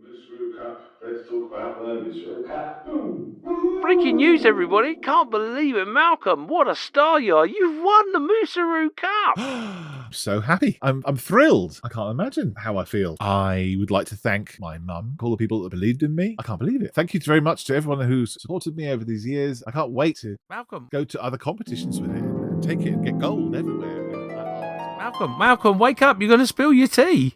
Moosaroo Cup. Let's talk about the Moosaroo Cup. Breaking news, everybody. Can't believe it, Malcolm. What a star you are. You've won the Moosaroo Cup. I'm so happy. I'm thrilled. I can't imagine how I feel. I would like to thank my mum, all the people that believed in me. I can't believe it. Thank you very much to everyone who's supported me over these years. I can't wait to Malcolm, go to other competitions with it and take it and get gold everywhere. Malcolm, wake up. You're going to spill your tea.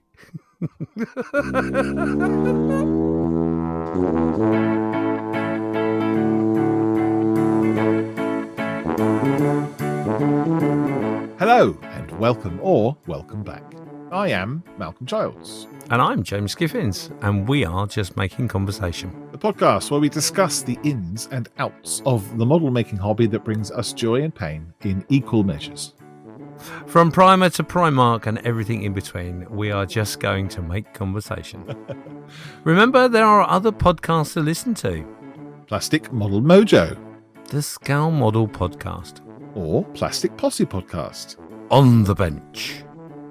Hello and welcome or welcome back. I am Malcolm Childs. And I'm James Giffins, and we are Just Making Conversation. The podcast where we discuss the ins and outs of the model making hobby that brings us joy and pain in equal measures. From Primer to Primark and everything in between, we are just going to make conversation. Remember, there are other podcasts to listen to. Plastic Model Mojo. The Scowl Model Podcast. Or Plastic Posse Podcast. On the Bench.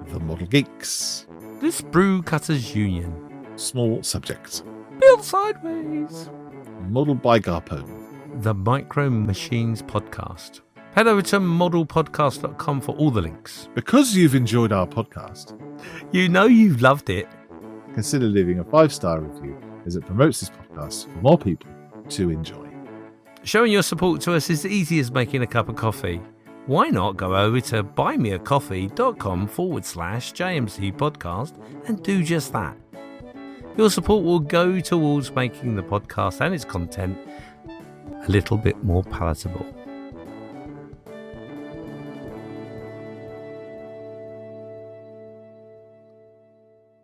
The Model Geeks. The Sprue Cutters Union. Small Subjects. Built Sideways. Model by Garpone. The Micro Machines Podcast. Head over to modelpodcast.com for all the links. Because you've enjoyed our podcast, you know you've loved it. Consider leaving a 5-star review as it promotes this podcast for more people to enjoy. Showing your support to us is as easy as making a cup of coffee. Why not go over to buymeacoffee.com/JMC podcast and do just that? Your support will go towards making the podcast and its content a little bit more palatable.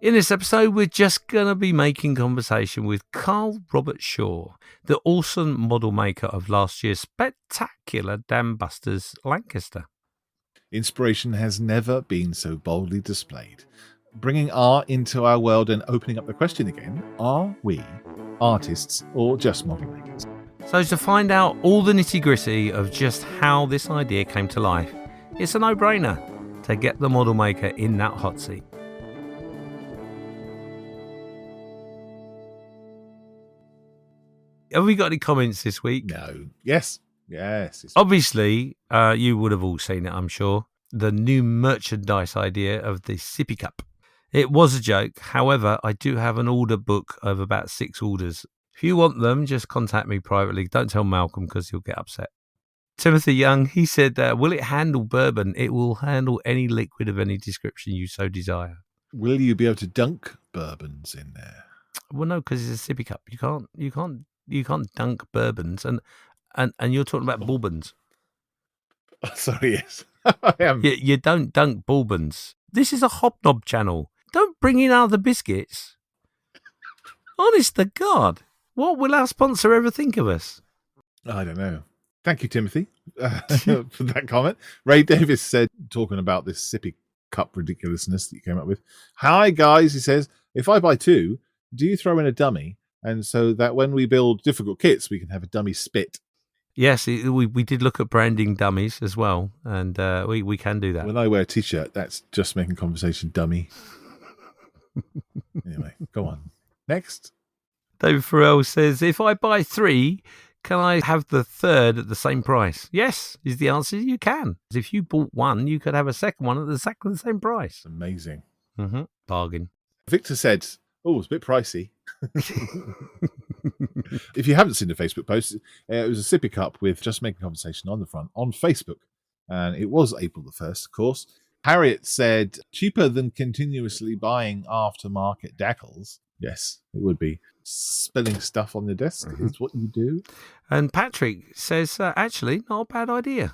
In this episode, we're just going to be making conversation with Carl Robertshaw, the awesome model maker of last year's spectacular Dambuster Lancaster. Inspiration has never been so boldly displayed. Bringing art into our world and opening up the question again, are we artists or just model makers? So to find out all the nitty-gritty of just how this idea came to life, it's a no-brainer to get the model maker in that hot seat. Have we got any comments this week? No. Yes. Obviously, you would have all seen it, I'm sure. The new merchandise idea of the sippy cup. It was a joke. However, I do have an order book of about 6 orders. If you want them, just contact me privately. Don't tell Malcolm because he'll get upset. Timothy Young, he said, will it handle bourbon? It will handle any liquid of any description you so desire. Will you be able to dunk bourbons in there? Well, no, because it's a sippy cup. You can't dunk bourbons, and you're talking about bourbons. Sorry, yes, I am. You don't dunk bourbons. This is a hobnob channel. Don't bring in other biscuits. Honest to God, what will our sponsor ever think of us? I don't know. Thank you, Timothy, for that comment. Ray Davis said, talking about this sippy cup ridiculousness that you came up with. Hi, guys, he says, if I buy 2, do you throw in a dummy? And so that when we build difficult kits, we can have a dummy spit. Yes, we did look at branding dummies as well, and we can do that. When I wear a T-shirt, that's Just Making Conversation dummy. Anyway, go on. Next. David Farrell says, if I buy 3, can I have the 3rd at the same price? Yes, is the answer. You can. If you bought 1, you could have a second one at exactly the same price. Amazing. Mm-hmm. Bargain. Victor said, oh, it's a bit pricey. If you haven't seen the Facebook post, it was a sippy cup with Just Making Conversation on the front on Facebook. And it was April the 1st, of course. Harriet said, cheaper than continuously buying aftermarket decals. Yes, it would be. Spilling stuff on the desk is what you do. And Patrick says, actually, not a bad idea.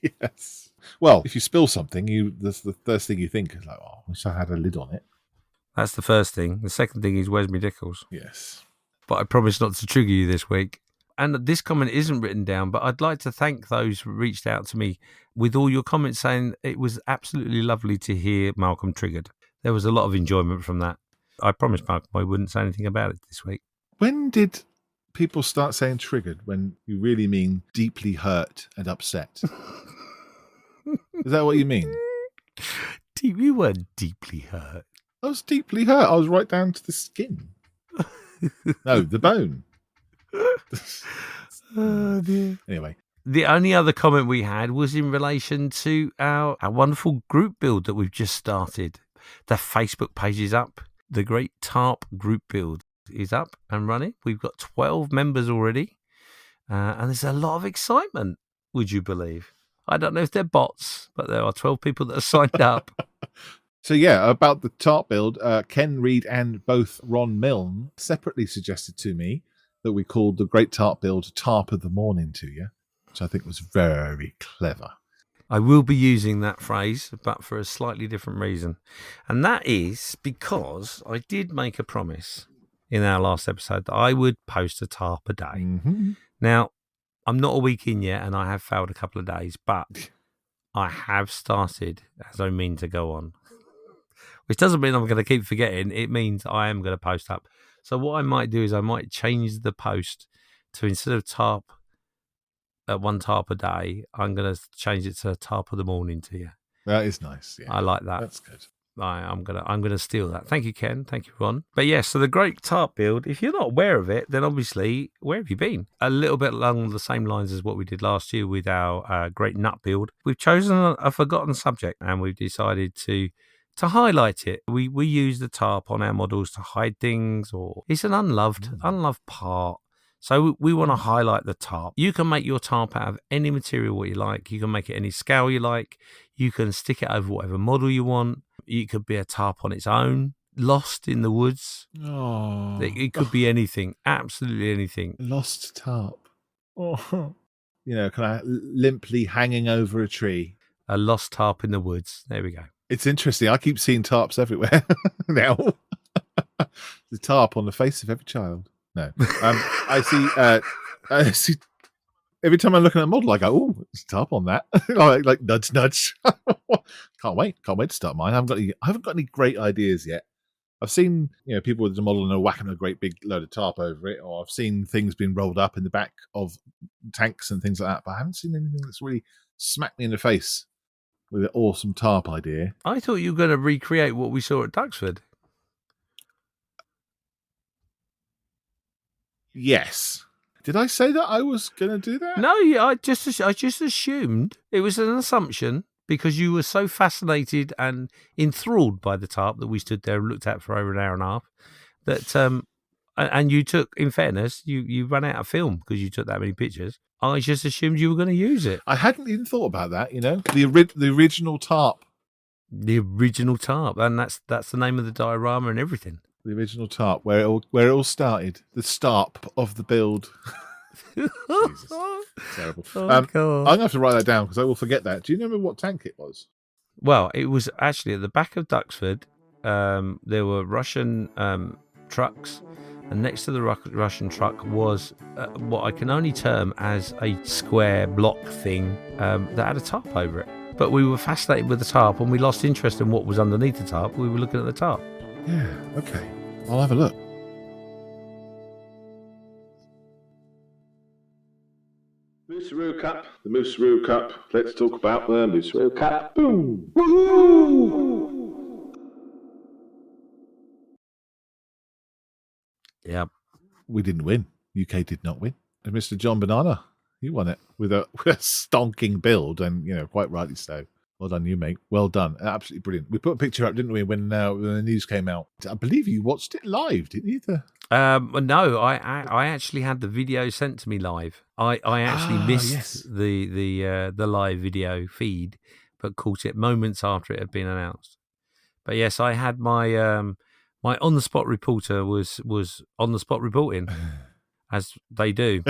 Yes. Well, if you spill something, that's the first thing you think is like, oh, I wish I had a lid on it. That's the first thing. The second thing is, where's my decals? Yes. But I promise not to trigger you this week. And this comment isn't written down, but I'd like to thank those who reached out to me with all your comments saying it was absolutely lovely to hear Malcolm triggered. There was a lot of enjoyment from that. I promised Malcolm I wouldn't say anything about it this week. When did people start saying triggered when you really mean deeply hurt and upset? Is that what you mean? You were deeply hurt. I was deeply hurt. I was right down to the skin. No, the bone. Oh, dear. Anyway. The only other comment we had was in relation to our wonderful group build that we've just started. The Facebook page is up. The Great Tarp group build is up and running. We've got 12 members already. And there's a lot of excitement, would you believe? I don't know if they're bots, but there are 12 people that have signed up. So yeah, about the Tarp build, Ken Reed and both Ron Milne separately suggested to me that we called the Great Tarp build Tarp of the Morning to you, which I think was very clever. I will be using that phrase, but for a slightly different reason. And that is because I did make a promise in our last episode that I would post a tarp a day. Mm-hmm. Now, I'm not a week in yet, and I have failed a couple of days, but I have started as I mean to go on. Which doesn't mean I'm going to keep forgetting. It means I am going to post up. So what I might do is I might change the post to, instead of tarp, one tarp a day, I'm going to change it to tarp of the morning to you. That is nice. Yeah, I like that. That's good. I'm gonna steal that. Thank you, Ken. Thank you, Ron. But yes, so the Great Tarp build, if you're not aware of it, then obviously, where have you been? A little bit along the same lines as what we did last year with our Great Nut build. We've chosen a forgotten subject, and we've decided to highlight it. We use the tarp on our models to hide things, or it's an unloved part. So we want to highlight the tarp. You can make your tarp out of any material what you like. You can make it any scale you like. You can stick it over whatever model you want. It could be a tarp on its own, lost in the woods. Oh, It could be anything, absolutely anything. Lost tarp. Oh, kind of limply hanging over a tree. A lost tarp in the woods. There we go. It's interesting. I keep seeing tarps everywhere now. The tarp on the face of every child. No, I see every time I'm looking at a model, I go, "Oh, there's a tarp on that." like nudge. Can't wait to start mine. I haven't got any great ideas yet. I've seen people with the model and are whacking a great big load of tarp over it, or I've seen things being rolled up in the back of tanks and things like that. But I haven't seen anything that's really smacked me in the face with an awesome tarp idea. I thought you were going to recreate what we saw at Duxford. Yes. Did I say that I was going to do that? No, I just assumed it was an assumption because you were so fascinated and enthralled by the tarp that we stood there and looked at for over an hour and a half. That and you took, in fairness, you ran out of film because you took that many pictures. I just assumed you were going to use it. I hadn't even thought about that. The original tarp. The original tarp, and that's the name of the diorama and everything. The original tarp, where it all started, the start of the build. Jesus, terrible. I'm going to have to write that down because I will forget that. Do you remember what tank it was? Well, it was actually at the back of Duxford. There were Russian trucks, and next to the Russian truck was what I can only term as a square block thing that had a tarp over it. But we were fascinated with the tarp, and we lost interest in what was underneath the tarp. We were looking at the tarp. Yeah, okay. I'll have a look. Moosaroo Cup, the Moosaroo Cup. Let's talk about the Moosaroo Cup. Boom! Woohoo! Yeah. We didn't win. UK did not win. And Mr. John Banana, he won it with a stonking build, and quite rightly so. Well done, you, mate. Well done. Absolutely brilliant. We put a picture up, didn't we, when the news came out? I believe you watched it live, didn't you? No, I actually had the video sent to me live. I actually missed the live video feed, but caught it moments after it had been announced. But yes, I had my my on the spot reporter was on the spot reporting, as they do.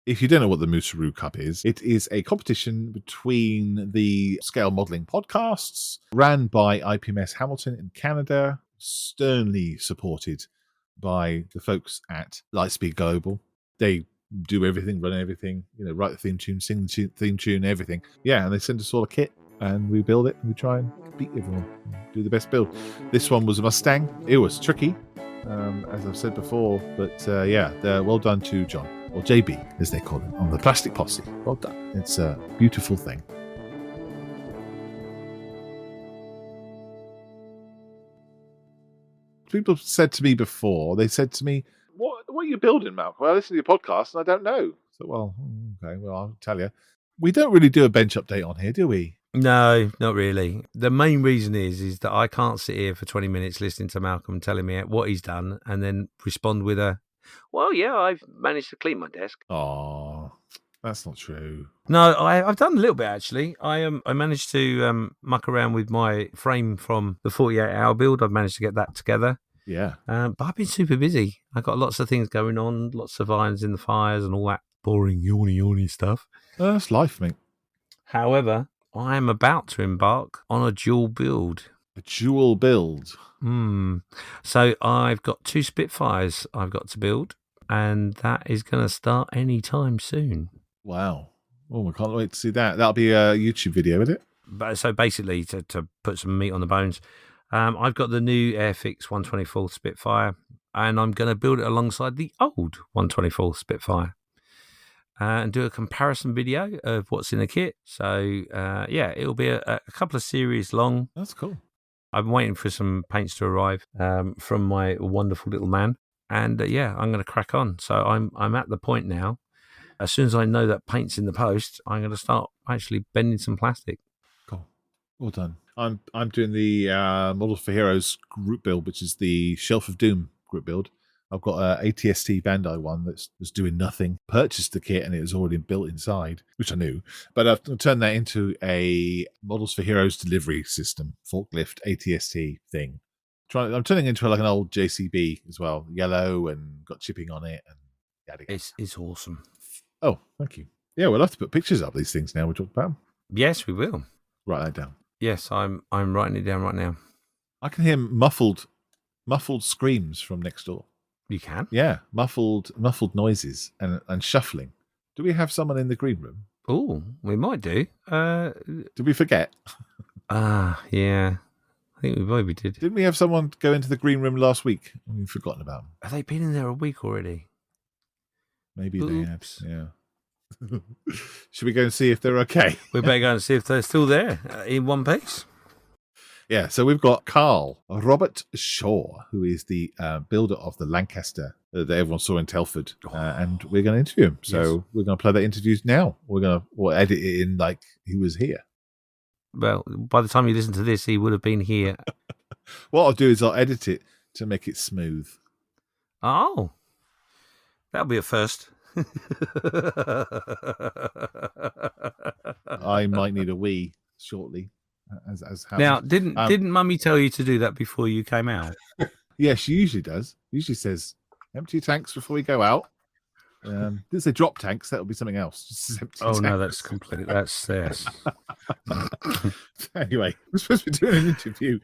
If you don't know what the Moosaroo Cup is, it is a competition between the scale modelling podcasts ran by IPMS Hamilton in Canada, sternly supported by the folks at Lightspeed Global. They do everything, run everything, write the theme tune, sing the theme tune, everything. Yeah, and they send us all a kit, and we build it, and we try and beat everyone, do the best build. This one was a Mustang. It was tricky, as I've said before, but well done to John. Or JB, as they call him, on the Plastic Posse. Well done. It's a beautiful thing. people said to me before, they said to me, what are you building, Malcolm? Well, I listen to your podcast and I don't know. So, well, okay, well, I'll tell you. We don't really do a bench update on here, do we? No, not really. The main reason is that I can't sit here for 20 minutes listening to Malcolm telling me what he's done and then respond with well, yeah, I've managed to clean my desk. Oh, that's not true. No, I've done a little bit, actually. I managed to muck around with my frame from the 48-hour build. I've managed to get that together. Yeah. But I've been super busy. I've got lots of things going on, lots of irons in the fires and all that boring, yawny stuff. That's life, mate. However, I am about to embark on a dual build. A dual build? So I've got 2 Spitfires I've got to build, and that is going to start any time soon. Wow. Oh, I can't wait to see that. That'll be a YouTube video, isn't it? But so basically, to put some meat on the bones, I've got the new Airfix 124th Spitfire, and I'm going to build it alongside the old 124th Spitfire and do a comparison video of what's in the kit. So, yeah, it'll be a couple of series long. That's cool. I'm waiting for some paints to arrive from my wonderful little man. And, yeah, I'm going to crack on. So I'm at the point now. As soon as I know that paint's in the post, I'm going to start actually bending some plastic. Cool. Well done. I'm doing the Models for Heroes group build, which is the Shelf of Doom group build. I've got a ATST Bandai one that's doing nothing. Purchased the kit and it was already built inside, which I knew. But I've turned that into a Models for Heroes delivery system, forklift ATST thing. I'm turning into like an old JCB as well, yellow and got chipping on it. And yada yada. It's awesome. Oh, thank you. Yeah, we'll have to put pictures up of these things now we talk about them. Yes, we will. Write that down. Yes, I'm writing it down right now. I can hear muffled screams from next door. You can? Yeah, muffled noises and shuffling. Do we have someone in the green room? Oh, we might do. Did we forget? Yeah. I think we probably did. Didn't we have someone go into the green room last week? We've forgotten about them. Have they been in there a week already? Maybe they had. Yeah. Should we go and see if they're okay? We better go and see if they're still there in one piece. Yeah, so we've got Carl Robertshaw, who is the builder of the Lancaster that everyone saw in Telford, and we're going to interview him. So We're going to play that interview now. We'll edit it in like he was here. Well, by the time you listen to this, he would have been here. What I'll do is I'll edit it to make it smooth. Oh, that'll be a first. I might need a wee shortly. As now, didn't Mummy tell you to do that before you came out? Yeah, she usually does. Usually says empty your tanks before you go out. Didn't say drop tanks. That'll be something else. Just empty tanks. No, that's completely. That's yes. Anyway, we're supposed to be doing an interview.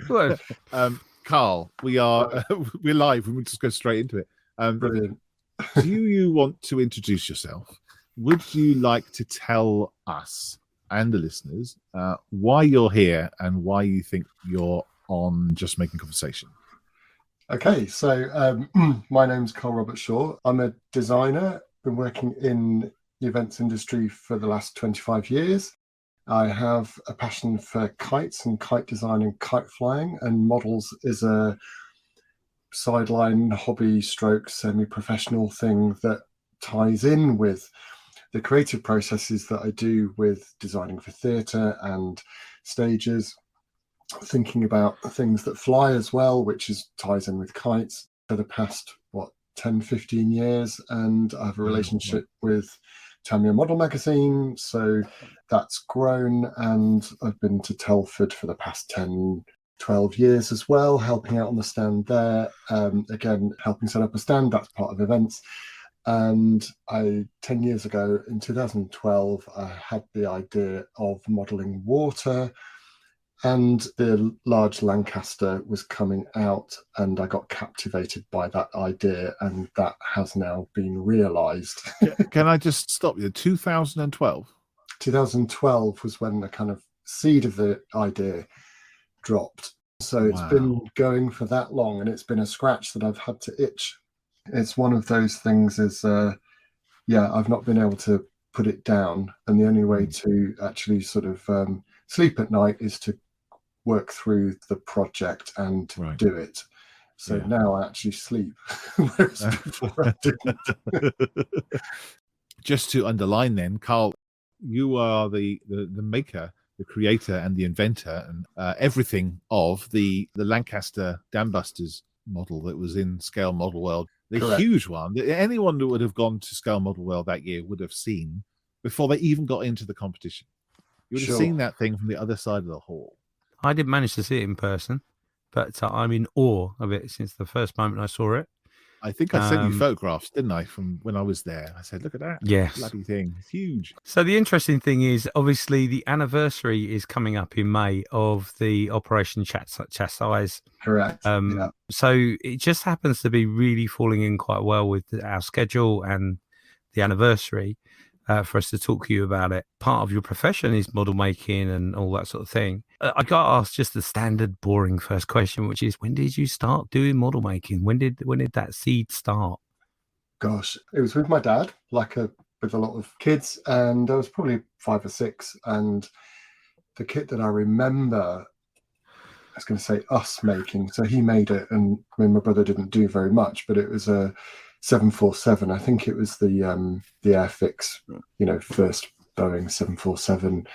Carl, we're live. We will just go straight into it. Brilliant. Do you want to introduce yourself? Would you like to tell us and the listeners why you're here and why you think you're on Just Making Conversation? Okay, so my name's Carl Robertshaw. I'm a designer, been working in the events industry for the last 25 years. I have a passion for kites and kite design and kite flying, and models is a sideline hobby stroke semi-professional thing that ties in with the creative processes that I do with designing for theatre and stages, thinking about things that fly as well, which ties in with kites for the past 10, 15 years. And I have a relationship with Tamiya Model Magazine, so that's grown, and I've been to Telford for the past 10, 12 years as well, helping out on the stand there. Again, helping set up a stand, that's part of events. And 10 years ago, in 2012, I had the idea of modelling water, and the large Lancaster was coming out, and I got captivated by that idea, and that has now been realised. Can I just stop you? 2012? 2012 was when the kind of seed of the idea dropped. So it's been going for that long, and it's been a scratch that I've had to itch. It's one of those things I've not been able to put it down. And the only way to actually sort of sleep at night is to work through the project and do it. So Yeah. now I actually sleep, whereas before I didn't. Just to underline then, Carl, you are the maker, the creator and the inventor and everything of the Lancaster Dambusters model that was in Scale Model World. The Correct. huge one that anyone that would have gone to Scale Model World that year would have seen before they even got into the competition. You would have seen that thing from the other side of the hall. I didn't manage to see it in person, but I'm in awe of it since the first moment I saw it. I think I sent you photographs, didn't I, from when I was there? I said, look at that. Yes. Bloody thing. It's huge. So the interesting thing is, obviously, the anniversary is coming up in May of the Operation Chastise. Correct. So it just happens to be really falling in quite well with our schedule and the anniversary for us to talk to you about it. Part of your profession is model making and all that sort of thing. I got asked just the standard boring first question, which is, when did you start doing model making? When did that seed start? Gosh, it was with my dad, with a lot of kids, and I was probably 5 or 6. And the kit that I remember, I was going to say us making, so he made it, and I mean, my brother didn't do very much, but it was a 747. I think it was the Airfix, first Boeing 747,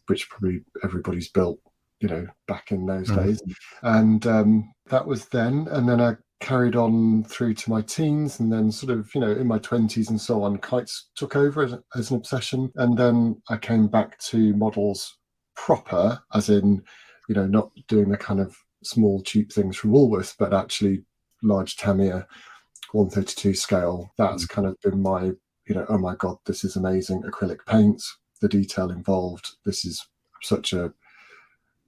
which probably everybody's built, back in those days. And that was then. And then I carried on through to my teens, and then sort of, in my 20s and so on, kites took over as an obsession. And then I came back to models proper, as in, not doing the kind of small, cheap things from Woolworths, but actually large Tamiya 132 scale. That's kind of been my, oh my God, this is amazing. Acrylic paints, the detail involved. This is such a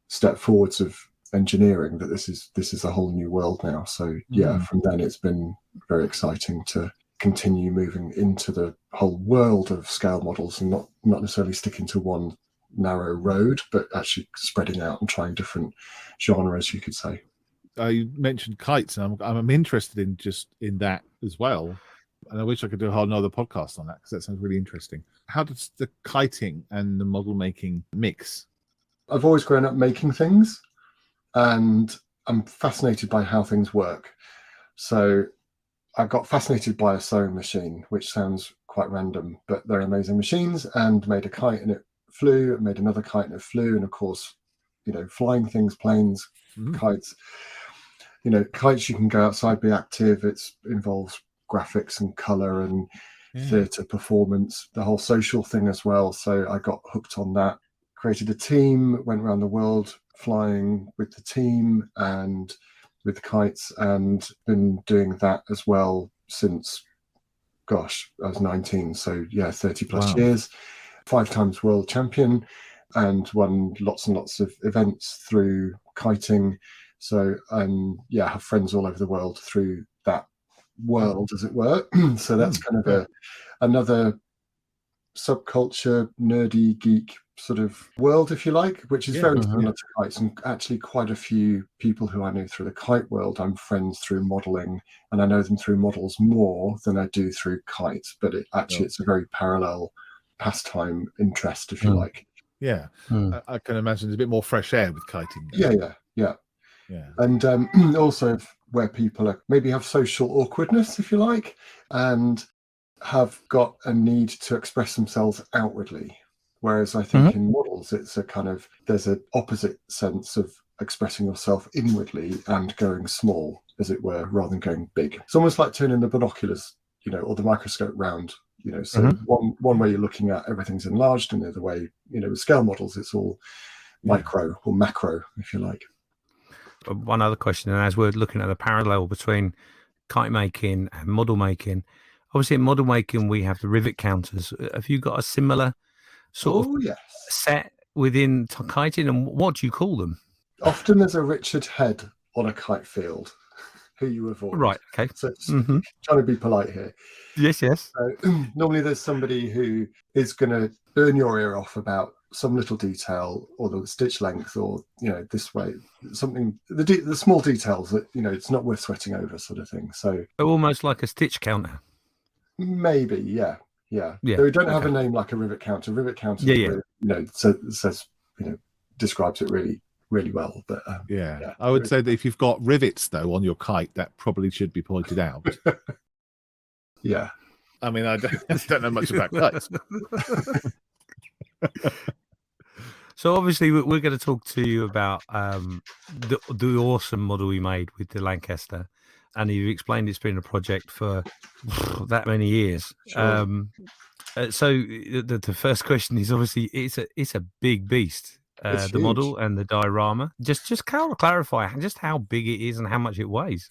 step forwards of engineering that this is a whole new world now. So from then it's been very exciting to continue moving into the whole world of scale models and not necessarily sticking to one narrow road, but actually spreading out and trying different genres, you could say. You mentioned kites, and I'm interested in that as well. And I wish I could do a whole nother podcast on that, because that sounds really interesting. How does the kiting and the model making mix? I've always grown up making things, and I'm fascinated by how things work. So I got fascinated by a sewing machine, which sounds quite random, but they're amazing machines, and made a kite and it flew, made another kite and it flew. And of course, flying things, planes, kites, kites, you can go outside, be active. It involves graphics and color and theatre performance, the whole social thing as well. So I got hooked on that, created a team, went around the world flying with the team and with the kites, and been doing that as well since, gosh, I was 19. So 30 plus years, 5 times world champion, and won lots and lots of events through kiting. So have friends all over the world through that world, as it were. So that's kind of another subculture, nerdy, geek sort of world, if you like, which is very similar to kites. And actually quite a few people who I know through the kite world, I'm friends through modelling, and I know them through models more than I do through kites. But it's a very parallel pastime interest, if you like. Yeah. I can imagine there's a bit more fresh air with kiting. Yeah. And also where people maybe have social awkwardness, if you like, and have got a need to express themselves outwardly. Whereas I think in models, it's a kind of, there's an opposite sense of expressing yourself inwardly and going small, as it were, rather than going big. It's almost like turning the binoculars, or the microscope round, so one way you're looking at everything's enlarged, and the other way, with scale models, it's all micro or macro, if you like. One other question, and as we're looking at the parallel between kite making and model making, obviously in model making we have the rivet counters. Have you got a similar sort of set within kiting, and what do you call them? Often there's a Richard head on a kite field who you avoid. Right, okay. So trying to be polite here. Yes. Normally there's somebody who is going to burn your ear off about some little detail, or the stitch length, or this way, something, the small details that it's not worth sweating over, sort of thing. So almost like a stitch counter. Maybe, yeah. They don't have a name like a rivet counter. Rivet counter, says, describes it really really well. But Yeah, I would say that if you've got rivets though on your kite, that probably should be pointed out. Yeah. I mean, I don't know much about kites. So obviously we're going to talk to you about the awesome model you made with the Lancaster, and you've explained it's been a project for that many years. Sure. So the first question is obviously it's a big beast. It's The huge. model and the diorama. Just clarify just how big it is and how much it weighs.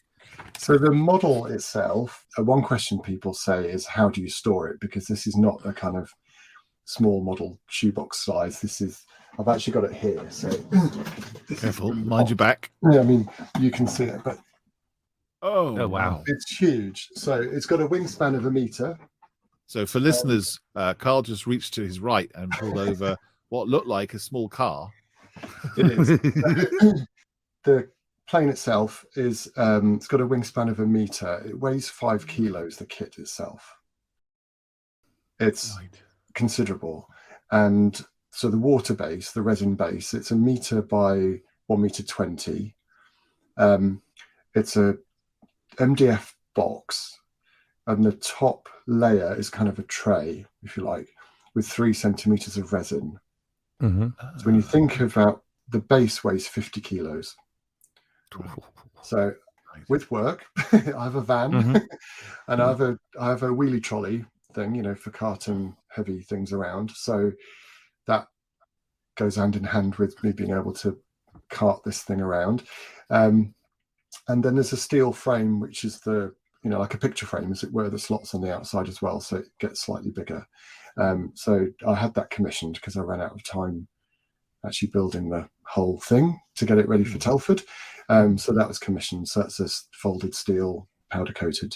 So the model itself, one question people say is, how do you store it? Because this is not a kind of small model shoebox size. I've actually got it here. So Careful, mind your back. Yeah, I mean, you can see it, but Oh, wow. it's huge. So it's got a wingspan of 1 meter. So for listeners, Carl just reached to his right and pulled over what looked like a small car. It is. The plane itself is it's got a wingspan of 1 meter. It weighs 5 kilos, the kit itself. It's considerable. And so the water base, the resin base, it's 1 meter by 1.20 meters. It's a MDF box, and the top layer is kind of a tray, if you like, with 3 centimeters of resin. Mm-hmm. So when you think about, the base weighs 50 kilos. So with work, I have a van, Mm-hmm. and I have a wheelie trolley thing, for carting heavy things around. So that goes hand in hand with me being able to cart this thing around. And then there's a steel frame, which is like a picture frame, as it were, the slots on the outside as well, so it gets slightly bigger. So I had that commissioned because I ran out of time actually building the whole thing to get it ready for Telford. So that was commissioned. So that's this folded steel, powder coated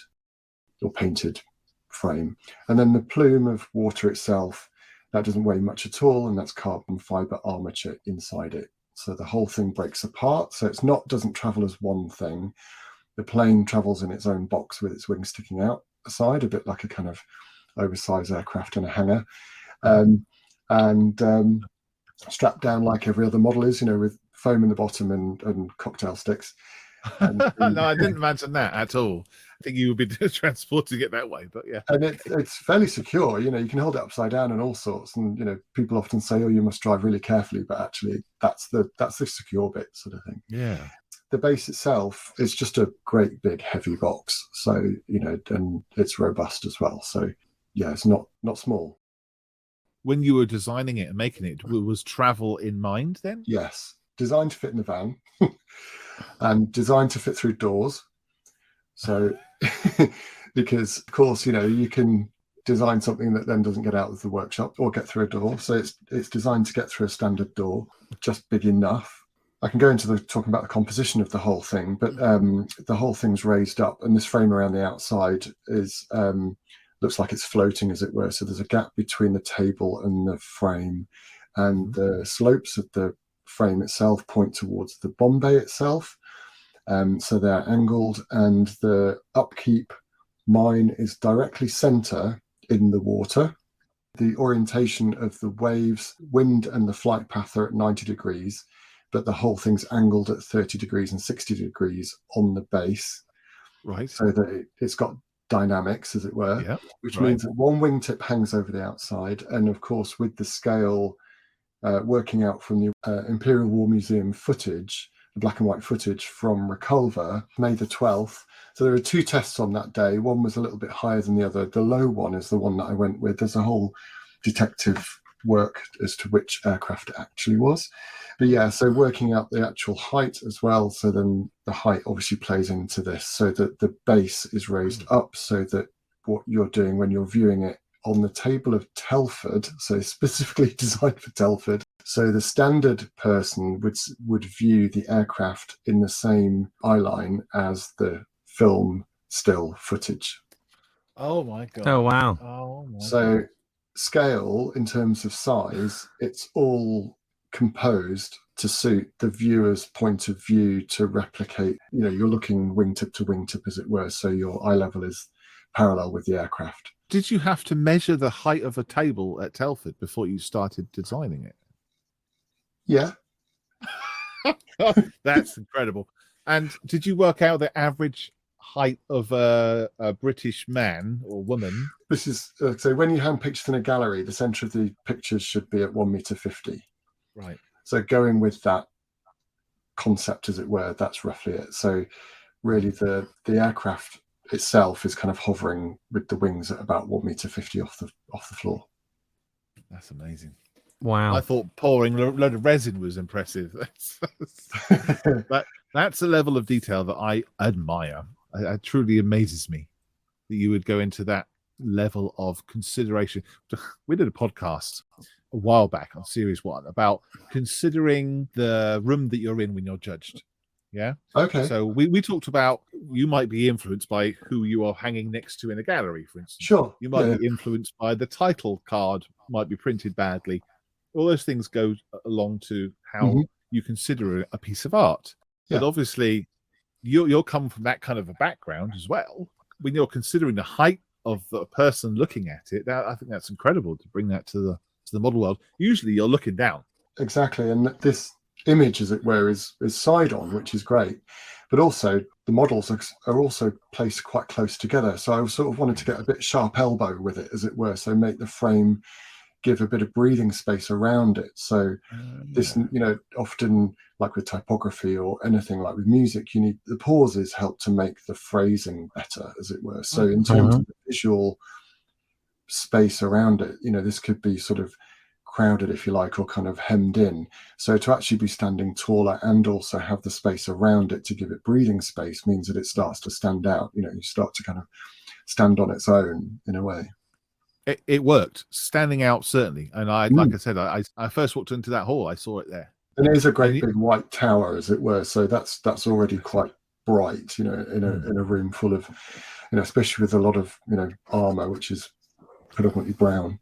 or painted frame. And then the plume of water itself, that doesn't weigh much at all, and that's carbon fiber armature inside it. So the whole thing breaks apart. So doesn't travel as one thing. The plane travels in its own box with its wings sticking out the side, a bit like a kind of oversized aircraft in a hangar. And strapped down like every other model is, with foam in the bottom and cocktail sticks. No, I didn't imagine that at all. I think you would be transporting it that way, but yeah. And it's fairly secure. You can hold it upside down and all sorts. And people often say, "Oh, you must drive really carefully," but actually, that's the secure bit, sort of thing. Yeah. The base itself is just a great big heavy box. So and it's robust as well. So yeah, it's not small. When you were designing it and making it, was travel in mind then? Yes, designed to fit in the van, and designed to fit through doors. So, because of course, you can design something that then doesn't get out of the workshop or get through a door. So it's designed to get through a standard door, just big enough. I can go into talking about the composition of the whole thing, but the whole thing's raised up, and this frame around the outside is looks like it's floating, as it were. So there's a gap between the table and the frame, and the slopes of the frame itself point towards the bomb bay itself. So they're angled, and the upkeep mine is directly center in the water. The orientation of the waves, wind, and the flight path are at 90 degrees, but the whole thing's angled at 30 degrees and 60 degrees on the base. Right. So that it's got dynamics, as it were, which means that one wingtip hangs over the outside. And of course, with the scale, working out from the Imperial War Museum footage, the black and white footage from Reculver, May the 12th. So there are 2 tests on that day. One was a little bit higher than the other. The low one is the one that I went with. There's a whole detective work as to which aircraft it actually was. But yeah, so working out the actual height as well. So then the height obviously plays into this, so that the base is raised up, so that what you're doing when you're viewing it on the table of Telford, so specifically designed for Telford. So the standard person would view the aircraft in the same eye line as the film still footage. Oh my God. Oh, wow. Oh my So scale, in terms of size, it's all composed to suit the viewer's point of view, to replicate, you're looking wingtip to wingtip, as it were. So your eye level is parallel with the aircraft. Did you have to measure the height of a table at Telford before you started designing it? Yeah. That's incredible. And did you work out the average height of a British man or woman? This is so when you hand pictures in a gallery, the center of the pictures should be at 1.50 meters. Right. So going with that concept, as it were, that's roughly it. So really the aircraft itself is kind of hovering with the wings at about 1.50 meters off the floor. That's amazing. Wow. I thought pouring a load of resin was impressive. That's a level of detail that I admire. It truly amazes me that you would go into that level of consideration. We did a podcast a while back on Series 1 about considering the room that you're in when you're judged. Yeah. Okay. So we talked about you might be influenced by who you are hanging next to in a gallery, for instance. Sure. You might be influenced by the title card might be printed badly. All those things go along to how you consider a piece of art. Yeah. But obviously, you'll come from that kind of a background as well. When you're considering the height of the person looking at it, I think that's incredible to bring that to the model world. Usually, you're looking down. Exactly, and this image, as it were, is side on, which is great. But also, the models are also placed quite close together. So I sort of wanted to get a bit sharp elbow with it, as it were. So make the frame give a bit of breathing space around it. So this, often like with typography or anything like with music, you need the pauses help to make the phrasing better, as it were. So in terms of the visual space around it, this could be sort of crowded, if you like, or kind of hemmed in. So to actually be standing taller and also have the space around it to give it breathing space means that it starts to stand out. You start to kind of stand on its own in a way. It worked, standing out certainly. And like I said, I first walked into that hall, I saw it there. And it is a great big white tower, as it were. So that's already quite bright, in a room full of, especially with a lot of armor, which is predominantly brown.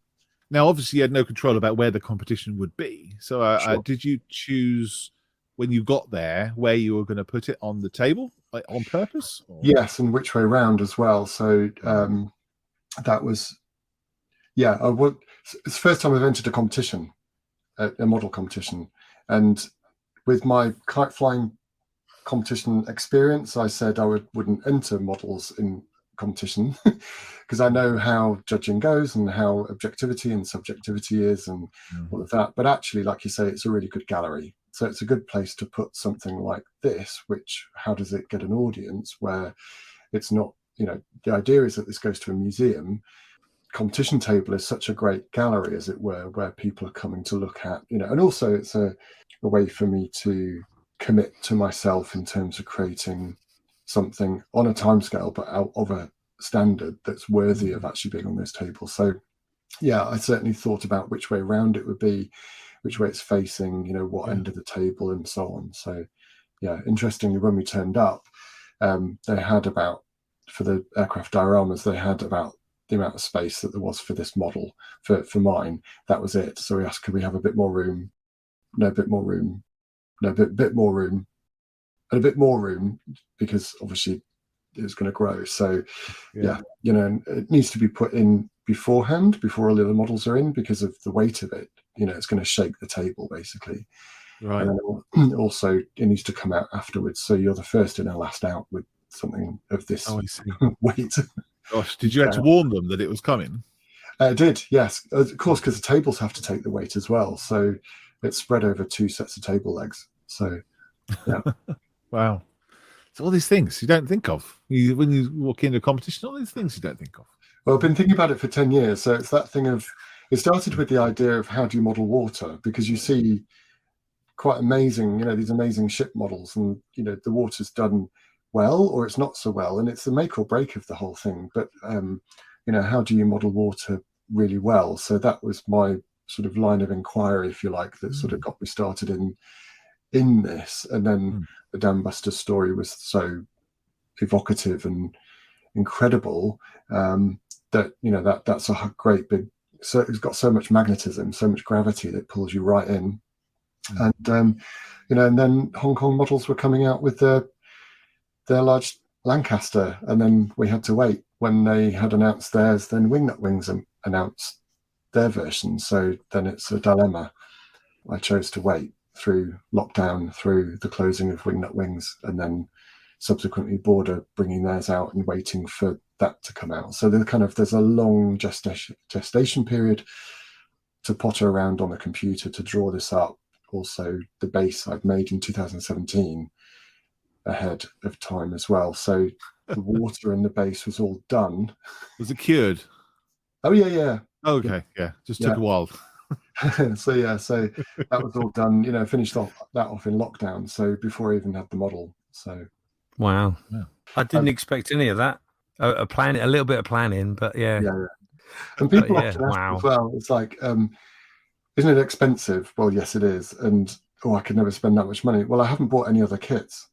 Now, obviously, you had no control about where the competition would be. So, Sure. Did you choose when you got there where you were going to put it on the table, like on purpose? Or? Yes, and which way round as well. So that was. Yeah, it's the first time I've entered a competition, a model competition. And with my kite flying competition experience, I said I wouldn't enter models in competition because I know how judging goes and how objectivity and subjectivity is and all of that. But actually, like you say, it's a really good gallery. So it's a good place to put something like this, which how does it get an audience where it's not, the idea is that this goes to a museum. Competition table is such a great gallery, as it were, where people are coming to look at, and also it's a way for me to commit to myself in terms of creating something on a timescale, but out of a standard that's worthy of actually being on this table. So, yeah, I certainly thought about which way around it would be, which way it's facing, what end of the table and so on. So, yeah, interestingly, when we turned up, they had about, for the aircraft dioramas, they had about the amount of space that there was for this model. For mine, that was it. So we asked, could we have a bit more room? No, a bit more room. No, bit more room. And a bit more room, because obviously it was going to grow. So yeah, it needs to be put in beforehand, before all the other models are in, because of the weight of it. It's going to shake the table basically. Right. And then also it needs to come out afterwards. So you're the first in and last out with something of this weight. Gosh, did you have to warn them that it was coming? I did, yes. Of course, because the tables have to take the weight as well. So it's spread over 2 sets of table legs. So, yeah. Wow. So all these things you don't think of. When you walk into a competition, all these things you don't think of. Well, I've been thinking about it for 10 years. So it's that thing of, it started with the idea of how do you model water? Because you see quite amazing, these amazing ship models, and, the water's done well or it's not so well, and it's the make or break of the whole thing. But how do you model water really well? So that was my sort of line of inquiry, if you like, that sort of got me started in this. And then the Dambuster story was so evocative and incredible that that's a great big, so it's got so much magnetism, so much gravity that pulls you right in. And and then Hong Kong models were coming out with their large Lancaster, and then we had to wait. When they had announced theirs, then Wingnut Wings announced their version. So then it's a dilemma. I chose to wait. through lockdown, through the closing of Wingnut Wings, and then subsequently Border bringing theirs out and waiting for that to come out. So there's a long gestation period to potter around on the computer to draw this up. Also, the base I'd made in 2017 ahead of time as well. So the water in the base was all done. Was it cured? Oh yeah. Okay, yeah. Just took a while. So that was all done. Finished that off in lockdown. So before I even had the model. So wow, yeah. I didn't expect any of that. A little bit of planning, but yeah. And people often ask as well. It's like, isn't it expensive? Well, yes, it is. And I could never spend that much money. Well, I haven't bought any other kits.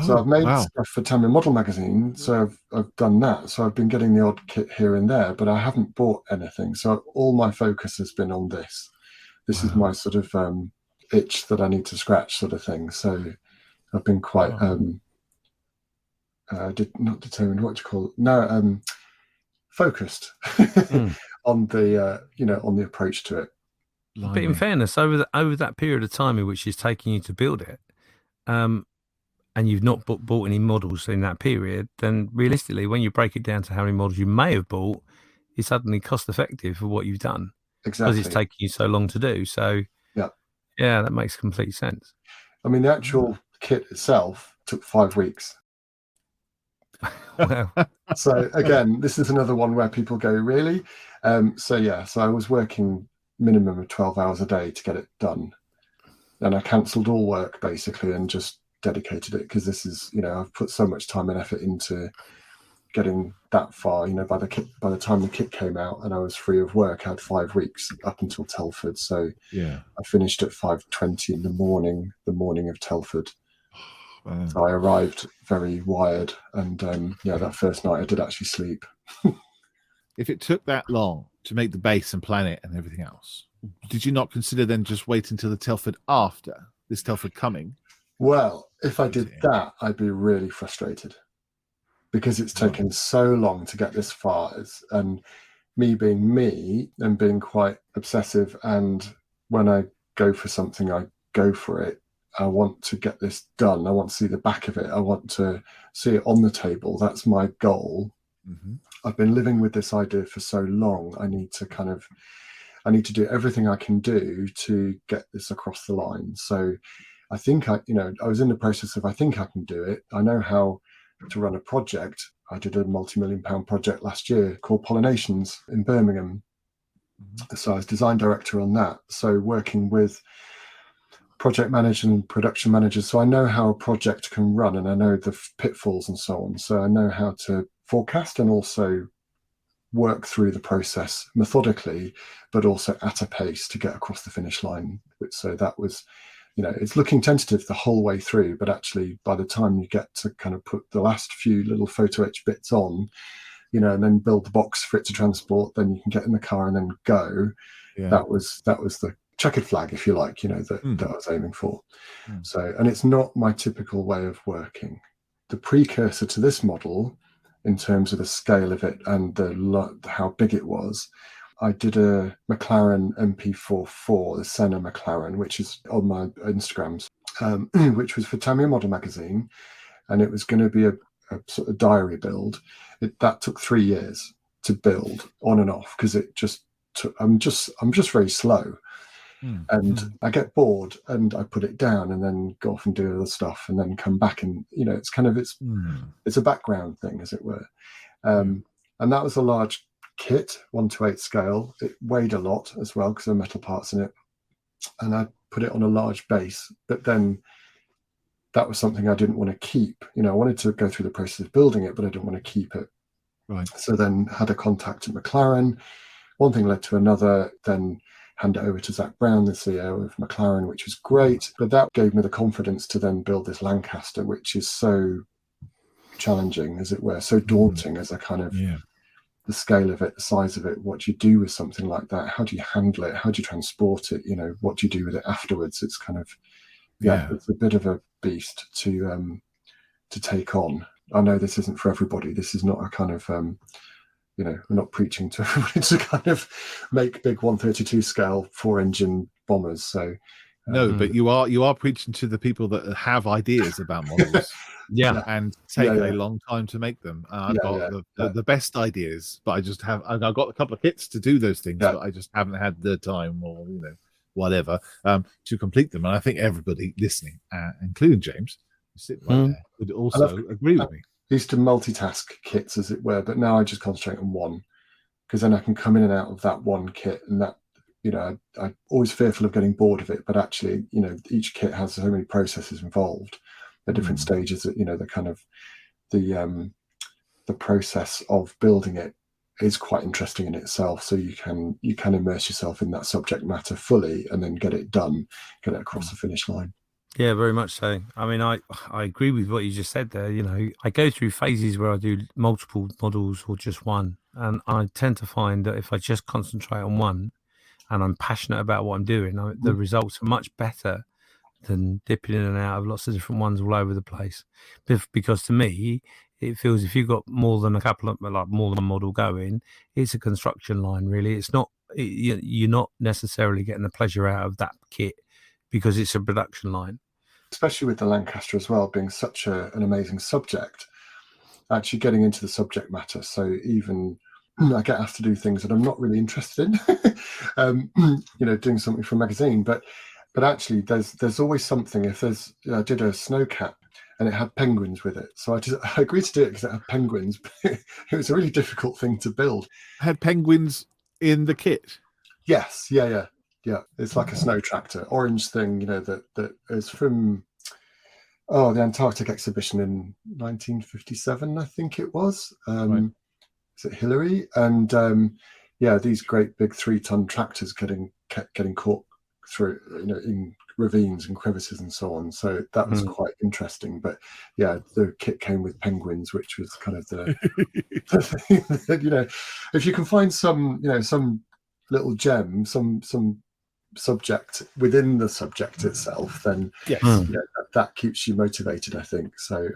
So I've made stuff for Tammy Model Magazine, so I've done that. So I've been getting the odd kit here and there, but I haven't bought anything. So all my focus has been on this. This is my sort of itch that I need to scratch, sort of thing. So I've been quite not determined, what do you call it? No, focused on the on the approach to it. But in fairness, over that period of time in which it's taking you to build it, and you've not bought any models in that period, then realistically, when you break it down to how many models you may have bought, it's suddenly cost effective for what you've done. Exactly. Because it's taking you so long to do. So, yeah, that makes complete sense. I mean, the actual kit itself took 5 weeks. Wow. So, again, this is another one where people go, really? So I was working minimum of 12 hours a day to get it done. And I cancelled all work, basically, and just dedicated it, because this is, I've put so much time and effort into getting that far. By the time the kit came out and I was free of work, I had 5 weeks up until Telford. So I finished at 5:20 in the morning of Telford. Wow. So I arrived very wired, and that first night I did actually sleep. If it took that long to make the base and plan it and everything else, did you not consider then just wait until the Telford after this Telford coming? Well, if I did that, I'd be really frustrated, because it's taken so long to get this far. And me being me and being quite obsessive, and when I go for something, I go for it. I want to get this done. I want to see the back of it. I want to see it on the table. That's my goal. Mm-hmm. I've been living with this idea for so long. I need to do everything I can do to get this across the line. So I think I was in the process of, I think I can do it. I know how to run a project. I did a multi-million-pound project last year called Pollinations in Birmingham. Mm-hmm. So I was design director on that. So working with project managers and production managers. So I know how a project can run, and I know the pitfalls and so on. So I know how to forecast and also work through the process methodically, but also at a pace to get across the finish line. So that was, it's looking tentative the whole way through, but actually by the time you get to kind of put the last few little photo etch bits on, and then build the box for it to transport, then you can get in the car and then go. Yeah. That was the checkered flag, if you like, that I was aiming for. So, and it's not my typical way of working. The precursor to this model, in terms of the scale of it and how big it was, I did a McLaren MP44, the Senna McLaren, which is on my Instagrams, which was for Tammy Model Magazine, and it was going to be a sort of diary build. That took 3 years to build on and off, because it just took, I'm just very slow. And I get bored and I put it down and then go off and do other stuff and then come back, and it's kind of it's a background thing, as it were. And that was a large kit, 1:8 scale. It weighed a lot as well because there were metal parts in it, and I put it on a large base. But then that was something I didn't want to keep. I wanted to go through the process of building it, but I didn't want to keep it. Right. So then had a contact at McLaren. One thing led to another. Then hand it over to Zach Brown, the CEO of McLaren, which was great. But that gave me the confidence to then build this Lancaster, which is so challenging, as it were, so daunting as a kind of the scale of it, the size of it, what do you do with something like that? How do you handle it? How do you transport it? What do you do with it afterwards? It's kind of, it's a bit of a beast to take on. I know this isn't for everybody. This is not a kind of we're not preaching to everybody to kind of make big 132 scale 4-engine bombers. So no, but you are preaching to the people that have ideas about models. Yeah. And take Yeah. a long time to make them. I've Yeah, got yeah. the best ideas, but I've got a couple of kits to do those things, but I just haven't had the time or whatever to complete them. And I think everybody listening, including James, who's sitting right there, would also agree with me. I used to multitask kits, as it were, but now I just concentrate on one, because then I can come in and out of that one kit, and that, I'm always fearful of getting bored of it, but actually, each kit has so many processes involved at different stages that, the kind of the process of building it is quite interesting in itself. So you can immerse yourself in that subject matter fully and then get it done, get it across the finish line. Yeah, very much so. I mean, I agree with what you just said there. I go through phases where I do multiple models or just one. And I tend to find that if I just concentrate on one and I'm passionate about what I'm doing, the results are much better than dipping in and out of lots of different ones all over the place. Because to me, it feels if you've got more than more than one model going, it's a construction line, really. It's not, you're not necessarily getting the pleasure out of that kit because it's a production line. Especially with the Lancaster as well, being such an amazing subject, actually getting into the subject matter. So even I get asked to do things that I'm not really interested in, doing something for a magazine, but actually there's always something. If I did a snow cap and it had penguins with it, so I agreed to do it because it had penguins. But it was a really difficult thing to build. Had penguins in the kit? Yes, yeah. It's like a snow tractor, orange thing, that is from the Antarctic exhibition in 1957, I think it was. Right. Is it Hillary? And these great big 3-ton tractors getting caught through, in ravines and crevices and so on. So that was quite interesting. But yeah, the kit came with penguins, which was kind of the thing that, if you can find some little gem, some subject within the subject itself, then yes, that keeps you motivated, I think. So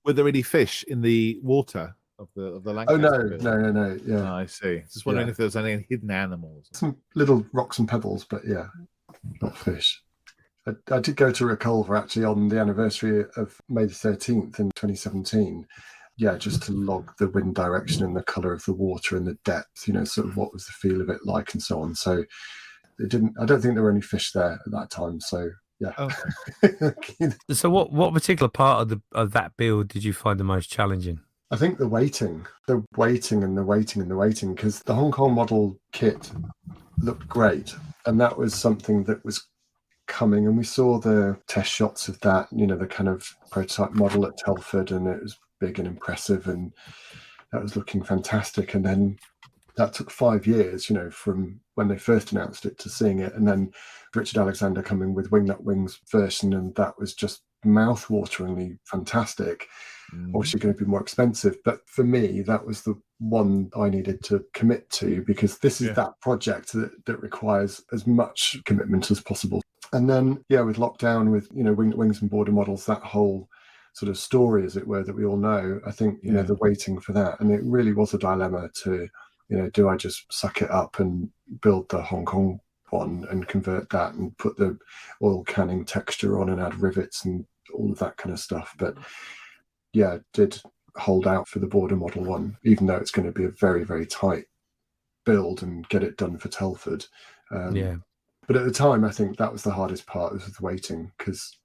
were there any fish in the water of the Lancaster? No. Yeah, I see. Just wondering if there was any hidden animals. Some little rocks and pebbles, but not fish. I did go to Reculver actually on the anniversary of May the 13th in 2017. Yeah, just to log the wind direction and the colour of the water and the depth, sort of what was the feel of it like and so on. So I don't think there were any fish there at that time. So yeah. Okay. So what particular part of that build did you find the most challenging? I think the waiting, because the Hong Kong model kit looked great. And that was something that was coming. And we saw the test shots of that, the kind of prototype model at Telford, and it was big and impressive. And that was looking fantastic. And then that took 5 years, from when they first announced it to seeing it. And then Richard Alexander coming with Wingnut Wings version, and that was just mouth-wateringly fantastic. Obviously going to be more expensive, but for me that was the one I needed to commit to, because this is that project that requires as much commitment as possible. And then with lockdown, with Wingnut Wings and border models, that whole sort of story, as it were, that we all know, I think the waiting for that, and it really was a dilemma to do I just suck it up and build the Hong Kong one and convert that and put the oil canning texture on and add rivets and all of that kind of stuff. But did hold out for the border model one, even though it's going to be a very, very tight build and get it done for Telford. But at the time, I think that was the hardest part, was the waiting, because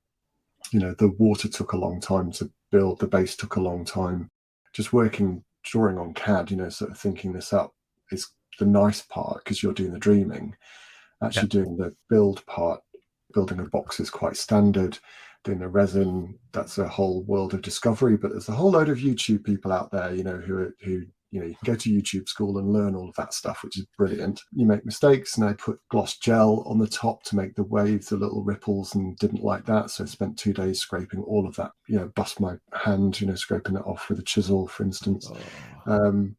the water took a long time to build, the base took a long time. Just drawing on CAD, sort of thinking this up is the nice part, because you're doing the dreaming. Actually doing the build part, building a box is quite standard. Doing the resin, that's a whole world of discovery. But there's a whole load of YouTube people out there, who you can go to YouTube school and learn all of that stuff, which is brilliant. You make mistakes, and I put gloss gel on the top to make the waves, the little ripples, and didn't like that. So I spent 2 days scraping all of that, bust my hand, scraping it off with a chisel, for instance, and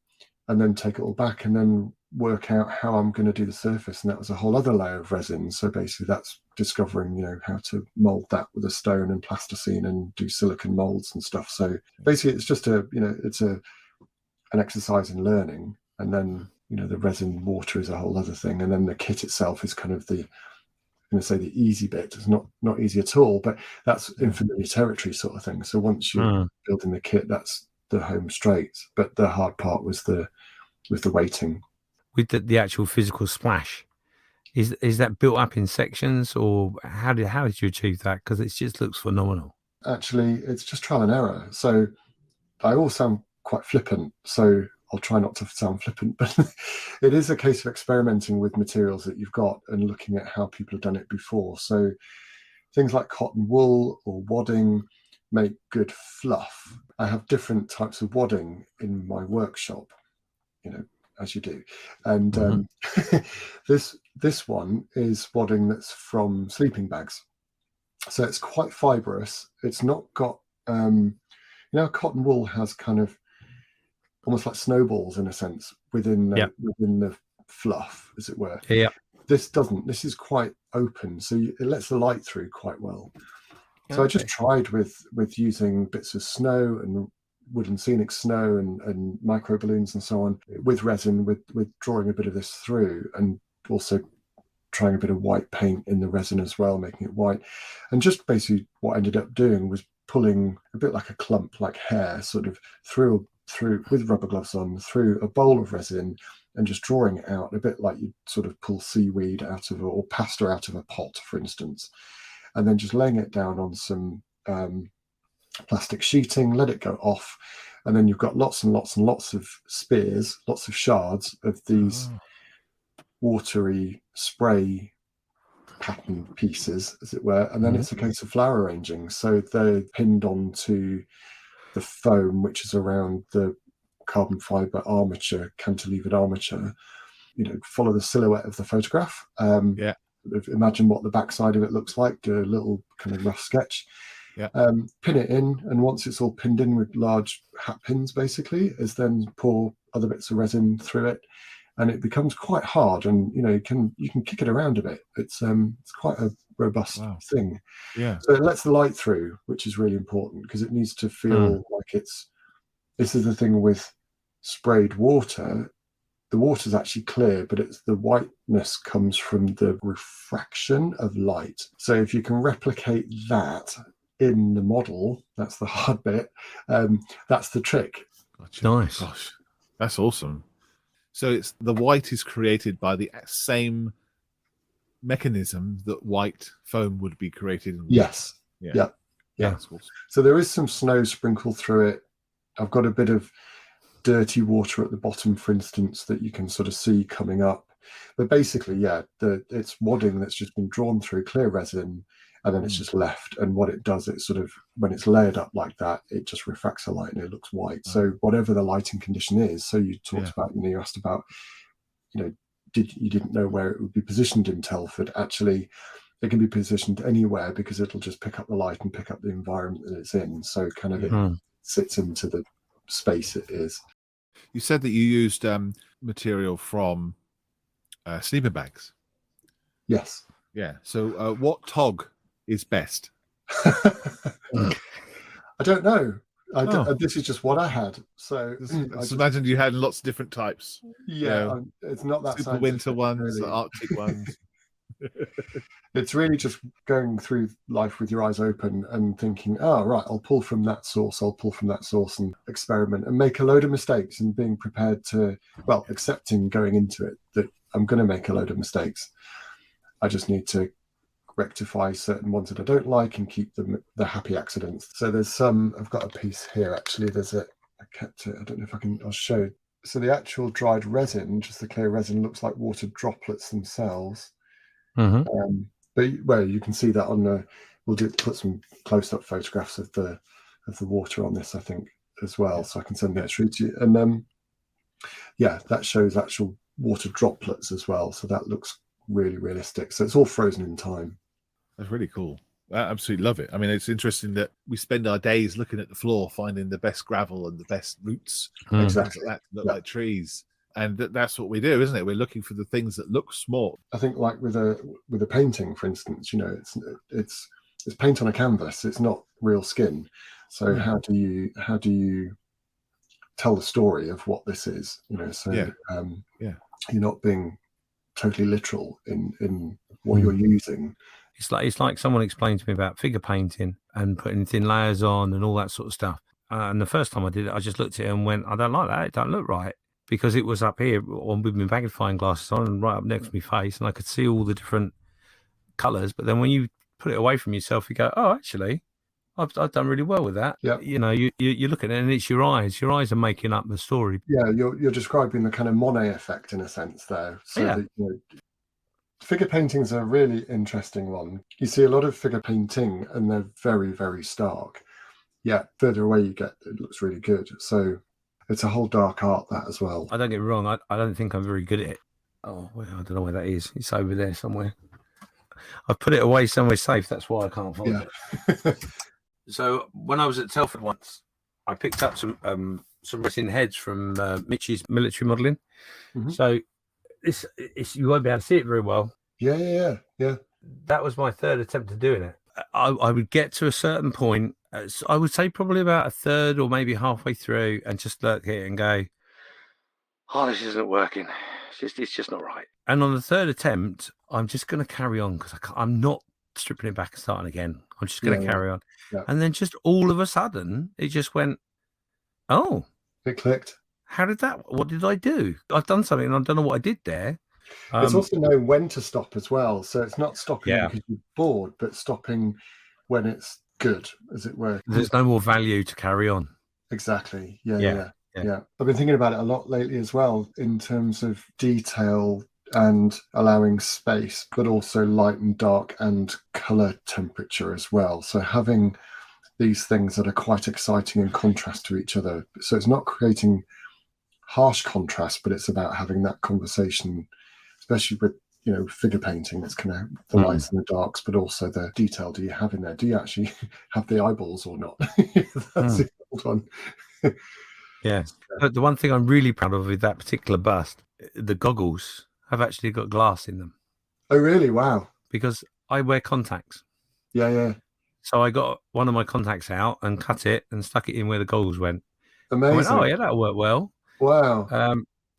then take it all back and then work out how I'm going to do the surface. And that was a whole other layer of resin. So basically that's discovering, how to mold that with a stone and plasticine and do silicon molds and stuff. So basically it's just it's an exercise in learning. and then the resin water is a whole other thing, and then the kit itself is kind of the going to say the easy bit. It's not easy at all, but that's in familiar territory sort of thing. So once you're building the kit, that's the home straight. But the hard part was the weighting. With the actual physical splash, is that built up in sections, or how did you achieve that? Because it just looks phenomenal. Actually, it's just trial and error. So I all sound quite flippant, so I'll try not to sound flippant, but it is a case of experimenting with materials that you've got and looking at how people have done it before. So things like cotton wool or wadding make good fluff. I have different types of wadding in my workshop, as you do. And this one is wadding that's from sleeping bags. So it's quite fibrous. It's not got, cotton wool has kind of almost like snowballs in a sense within the fluff, as it were. Yeah. This doesn't. This is quite open, so it lets the light through quite well. So I just tried with using bits of snow and wooden scenic snow and micro balloons and so on with resin, with drawing a bit of this through, and also trying a bit of white paint in the resin as well, making it white. And just basically what I ended up doing was pulling a bit like a clump, like hair, sort of through with rubber gloves on, through a bowl of resin, and just drawing it out a bit like you sort of pull seaweed out of or pasta out of a pot, for instance, and then just laying it down on some plastic sheeting, let it go off, and then you've got lots and lots and lots of spears, lots of shards of these watery spray pattern pieces, as it were, and then it's a case of flower arranging. So they're pinned onto the foam, which is around the carbon fiber armature, cantilevered armature. Follow the silhouette of the photograph. Imagine what the backside of it looks like. Do a little kind of rough sketch. Pin it in, and once it's all pinned in with large hat pins, basically, is then pour other bits of resin through it, and it becomes quite hard. And you can kick it around a bit. It's quite a robust thing. Yeah. So it lets the light through, which is really important because it needs to feel like it's. This is the thing with sprayed water. The water's actually clear, but it's the whiteness comes from the refraction of light. So if you can replicate that in the model, that's the hard bit. That's the trick. Gotcha. Nice. Gosh, that's awesome. So it's the white is created by the same mechanism that white foam would be created in. Yes. Yeah. That's awesome. So there is some snow sprinkled through it. I've got a bit of dirty water at the bottom, for instance, that you can sort of see coming up. But basically, it's wadding that's just been drawn through clear resin, and then it's just left. And what it does, it sort of, when it's layered up like that, it just refracts the light and it looks white. So whatever the lighting condition is, so you talked about, you asked about, you didn't know where it would be positioned in Telford. Actually, it can be positioned anywhere because it'll just pick up the light and pick up the environment that it's in. So kind of it sits into the space it is. You said that you used material from sleeping bags. Yes. Yeah. So what tog is best? I don't know. This is just what I had. So I just imagined you had lots of different types. Yeah, it's not that super winter ones, really. Arctic ones. It's really just going through life with your eyes open and thinking, oh, right, I'll pull from that source, and experiment and make a load of mistakes, and being prepared to, accepting going into it that I'm going to make a load of mistakes. I just need to rectify certain ones that I don't like and keep the happy accidents. So there's I've got a piece here, actually. I kept it. I don't know if I'll show. So the actual dried resin, just the clear resin, looks like water droplets themselves. But you can see that on we'll put some close-up photographs of the water on this, I think, as well, so I can send that through to you. And that shows actual water droplets as well, so that looks really realistic. So it's all frozen in time. That's really cool. I absolutely love it. I mean, it's interesting that we spend our days looking at the floor, finding the best gravel and the best roots, exactly, that look like trees. And that's what we do, isn't it? We're looking for the things that look small. I think, like with a painting, for instance, it's paint on a canvas. It's not real skin. So how do you tell the story of what this is, so you're not being totally literal in what you're using. It's like someone explained to me about figure painting and putting thin layers on and all that sort of stuff. And the first time I did it, I just looked at it and went, I don't like that. It don't look right, because it was up here with my magnifying glasses on and right up next to my face, and I could see all the different colours. But then when you put it away from yourself, you go, oh, actually, I've done really well with that. Yeah. You look at it and it's your eyes. Your eyes are making up the story. Yeah, you're describing the kind of Monet effect in a sense there. So that, figure painting's a really interesting one. You see a lot of figure painting and they're very, very stark. Yeah, further away you get, it looks really good. So it's a whole dark art, that as well. I don't get me wrong. I don't think I'm very good at it. Oh, well, I don't know where that is. It's over there somewhere. I've put it away somewhere safe. That's why I can't find it. So when I was at Telford once, I picked up some resin heads from Mitch's military modelling. Mm-hmm. So you won't be able to see it very well. Yeah. That was my third attempt at doing it. I would get to a certain point, I would say probably about a third or maybe halfway through, and just look at it and go, oh, this isn't working. It's just not right. And on the third attempt, I'm just going to carry on, because I'm not stripping it back and starting again. I'm just going to carry on. Yeah. And then just all of a sudden, it just went, oh. It clicked. What did I do? I've done something and I don't know what I did there. It's also knowing when to stop as well. So it's not stopping because you're bored, but stopping when it's good, as it were. There's no more value to carry on. Exactly. Yeah. I've been thinking about it a lot lately as well, in terms of detail and allowing space, but also light and dark and colour temperature as well. So having these things that are quite exciting in contrast to each other. So it's not creating harsh contrast, but it's about having that conversation, especially with figure painting. It's kind of the lights and the darks, but also the detail do you have in there? Do you actually have the eyeballs or not? That's the old one. Yeah. But the one thing I'm really proud of with that particular bust, the goggles have actually got glass in them. Oh really? Wow. Because I wear contacts. Yeah. So I got one of my contacts out and cut it and stuck it in where the goggles went. Amazing. I went, oh yeah, that'll work well. Wow.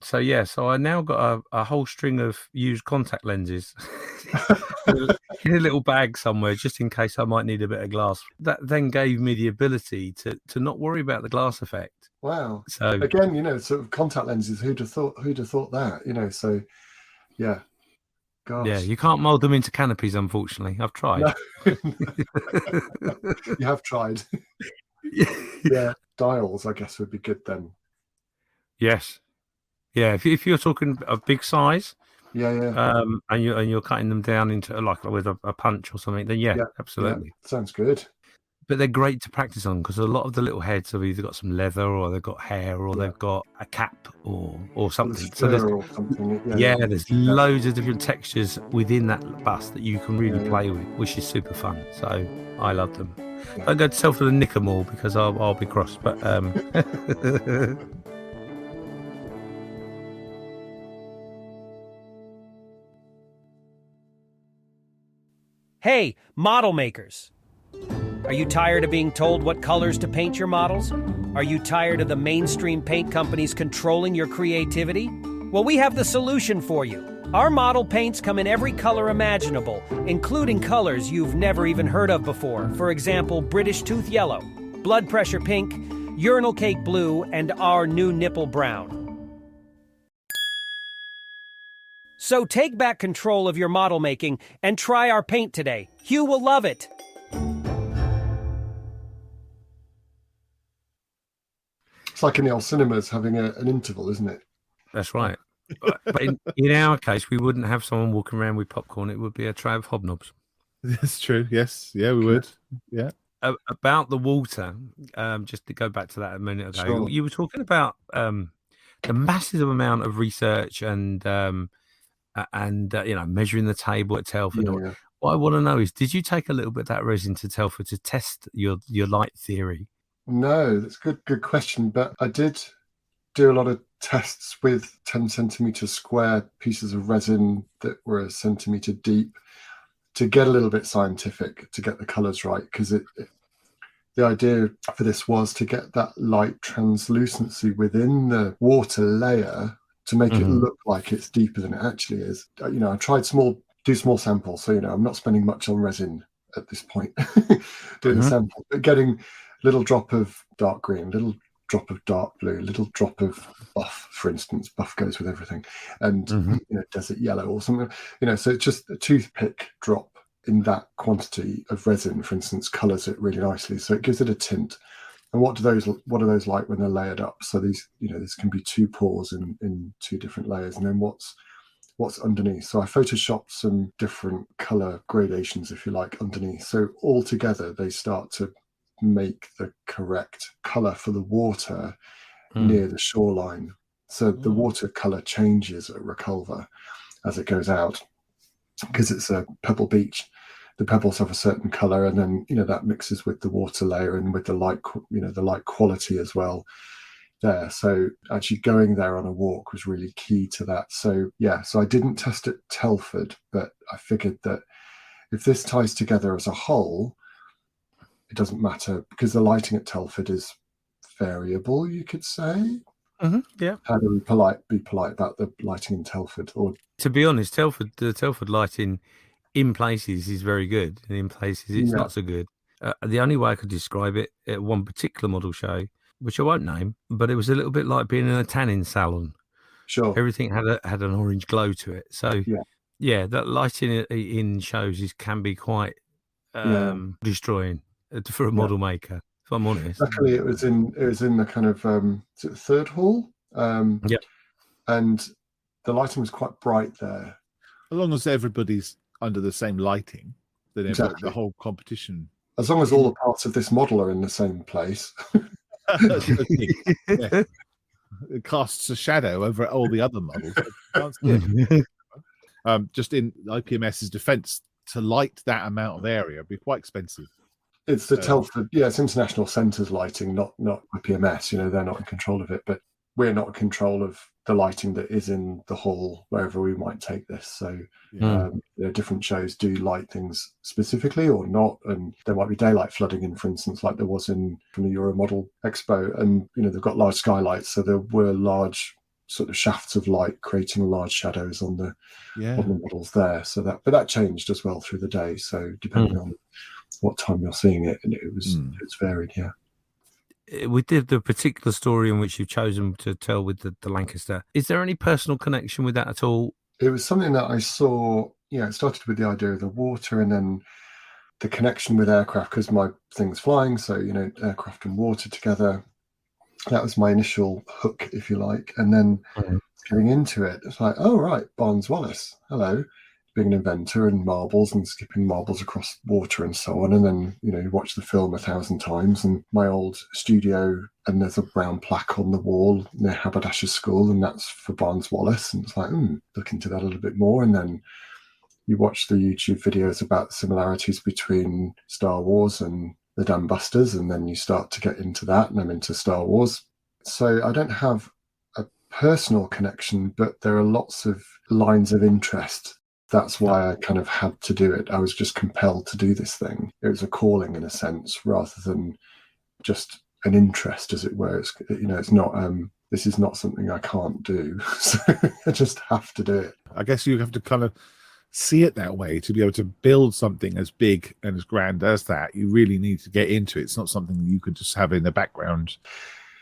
So I now got a whole string of used contact lenses in a little bag somewhere, just in case I might need a bit of glass. That then gave me the ability to not worry about the glass effect. Wow. So again, sort of contact lenses, who'd have thought that, so yeah. Gosh. Yeah, you can't mold them into canopies, unfortunately. I've tried. No. You have tried. Yeah, dials, I guess, would be good then. Yes. Yeah, if you're talking a big size, and you're cutting them down into like with a punch or something, then absolutely. Yeah, sounds good. But they're great to practice on, because a lot of the little heads have either got some leather, or they've got hair, or they've got a cap or something. So there's loads of different textures within that bust that you can really play with, which is super fun. So I love them. I go to Telford and nick them all, because I'll be cross. But Hey, model makers. Are you tired of being told what colors to paint your models? Are you tired of the mainstream paint companies controlling your creativity? Well, we have the solution for you. Our model paints come in every color imaginable, including colors you've never even heard of before. For example, British Tooth Yellow, Blood Pressure Pink, Urinal Cake Blue, and our new Nipple Brown. So take back control of your model making and try our paint today. Hugh will love it. It's like in the old cinemas having an interval, isn't it? That's right. But in our case, we wouldn't have someone walking around with popcorn. It would be a tray of hobnobs. That's true. Yes. Yeah, we would. Yeah. About the water, just to go back to that a minute ago, Sure. You were talking about the massive amount of research and measuring the table at Telford. Yeah. What I want to know is, did you take a little bit of that resin to Telford to test your light theory? No, that's a good question. But I did do a lot of tests with 10 centimetre square pieces of resin that were a centimetre deep to get a little bit scientific, to get the colours right, because the idea for this was to get that light translucency within the water layer to make it look like it's deeper than it actually is. I tried do small samples, so I'm not spending much on resin at this point doing a sample, but getting a little drop of dark green, little drop of dark blue, little drop of buff, for instance. Buff goes with everything, and desert yellow or something. So it's just a toothpick drop in that quantity of resin, for instance, colours it really nicely. So it gives it a tint. And what are those like when they're layered up? So these, this can be two pours in two different layers, and then what's underneath. So I photoshopped some different colour gradations, if you like, underneath. So all together they start to make the correct colour for the water near the shoreline. So the water colour changes at Reculver as it goes out, because it's a pebble beach. The pebbles have a certain colour, and then that mixes with the water layer and with the light, the light quality as well there. So actually going there on a walk was really key to that. So so I didn't test at Telford, but I figured that if this ties together as a whole, it doesn't matter, because the lighting at Telford is variable, you could say. Yeah. How do we be polite about the lighting in Telford? Or to be honest, the Telford lighting in places is very good, and in places it's not so good. The only way I could describe it at one particular model show, which I won't name, but it was a little bit like being in a tanning salon. Sure. Everything had an orange glow to it. So that lighting in shows can be quite destroying for a model maker, if I'm honest. Luckily, it was in the kind of is it the third hall? And the lighting was quite bright there. As long as everybody's under the same lighting, then the whole competition. As long as all the parts of this model are in the same place. It casts a shadow over all the other models. Just in IPMS's defense, to light that amount of area would be quite expensive. It's the Telford, it's International Centres lighting, not IPMS. They're not in control of it, but we're not in control of the lighting that is in the hall wherever we might take this. So different shows do light things specifically or not, and there might be daylight flooding in, for instance, like there was from the Euromodel Expo, and they've got large skylights, so there were large sort of shafts of light creating large shadows on the models there. So that changed as well through the day. So depending on what time you're seeing it, and it's varied. With the particular story in which you've chosen to tell with the Lancaster, is there any personal connection with that at all? It was something that I saw. It started with the idea of the water, and then the connection with aircraft, because my thing's flying, so aircraft and water together. That was my initial hook, if you like, and then getting into it, it's like, oh right, Barnes Wallis, hello. Being an inventor and marbles and skipping marbles across water and so on. And then, you watch the film 1,000 times, and my old studio, and there's a brown plaque on the wall near Haberdasher's School, and that's for Barnes Wallis. And it's like, look into that a little bit more. And then you watch the YouTube videos about the similarities between Star Wars and the Dambusters, and then you start to get into that, and I'm into Star Wars. So I don't have a personal connection, but there are lots of lines of interest. That's why I kind of had to do it. I was just compelled to do this thing. It was a calling in a sense, rather than just an interest, as it were. It's not. This is not something I can't do. So I just have to do it. I guess you have to kind of see it that way to be able to build something as big and as grand as that. You really need to get into it. It's not something you could just have in the background.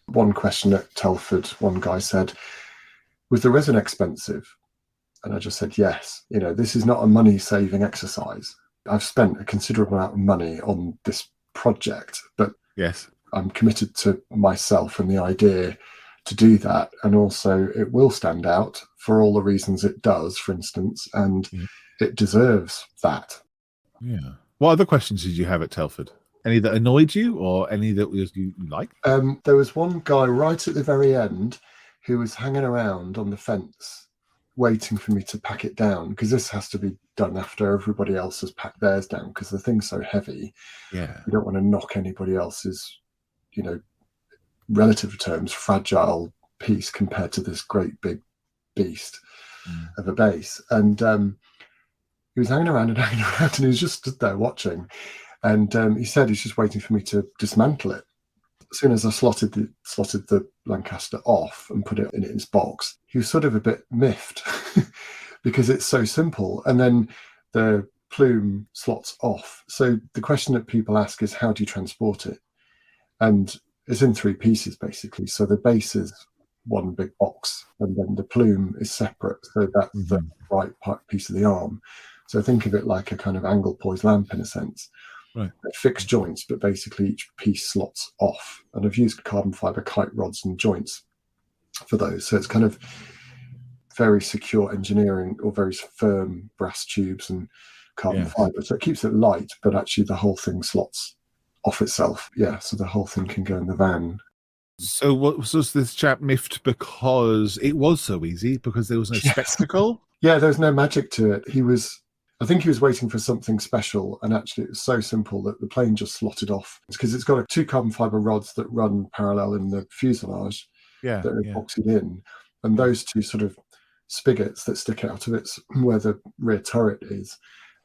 One question at Telford, one guy said, was the resin expensive? And I just said, yes. This is not a money-saving exercise. I've spent a considerable amount of money on this project, but yes, I'm committed to myself and the idea to do that. And also it will stand out for all the reasons it does, for instance, and it deserves that. Yeah. What other questions did you have at Telford? Any that annoyed you, or any that you liked? There was one guy right at the very end who was hanging around on the fence waiting for me to pack it down, because this has to be done after everybody else has packed theirs down, because the thing's so heavy. You don't want to knock anybody else's, relative terms, fragile piece compared to this great big beast of a base. And he was hanging around, and he was just stood there watching. And he said he's just waiting for me to dismantle it. As soon as I slotted the Lancaster off and put it in its box, he was sort of a bit miffed because it's so simple. And then the plume slots off. So the question that people ask is, how do you transport it? And it's in 3 pieces, basically. So the base is one big box, and then the plume is separate. So that's the right piece of the arm. So think of it like a kind of angle poised lamp in a sense. Right. They're fixed joints, but basically each piece slots off. And I've used carbon fiber kite rods and joints for those. So it's kind of very secure engineering, or very firm brass tubes and carbon fiber. So it keeps it light, but actually the whole thing slots off itself. Yeah, so the whole thing can go in the van. So what was this chap miffed because it was so easy, because there was no spectacle? Yeah, there's no magic to it. I think he was waiting for something special, and actually it was so simple that the plane just slotted off, because it's got 2 carbon fiber rods that run parallel in the fuselage that are epoxied in, and those 2 sort of spigots that stick out of it where the rear turret is,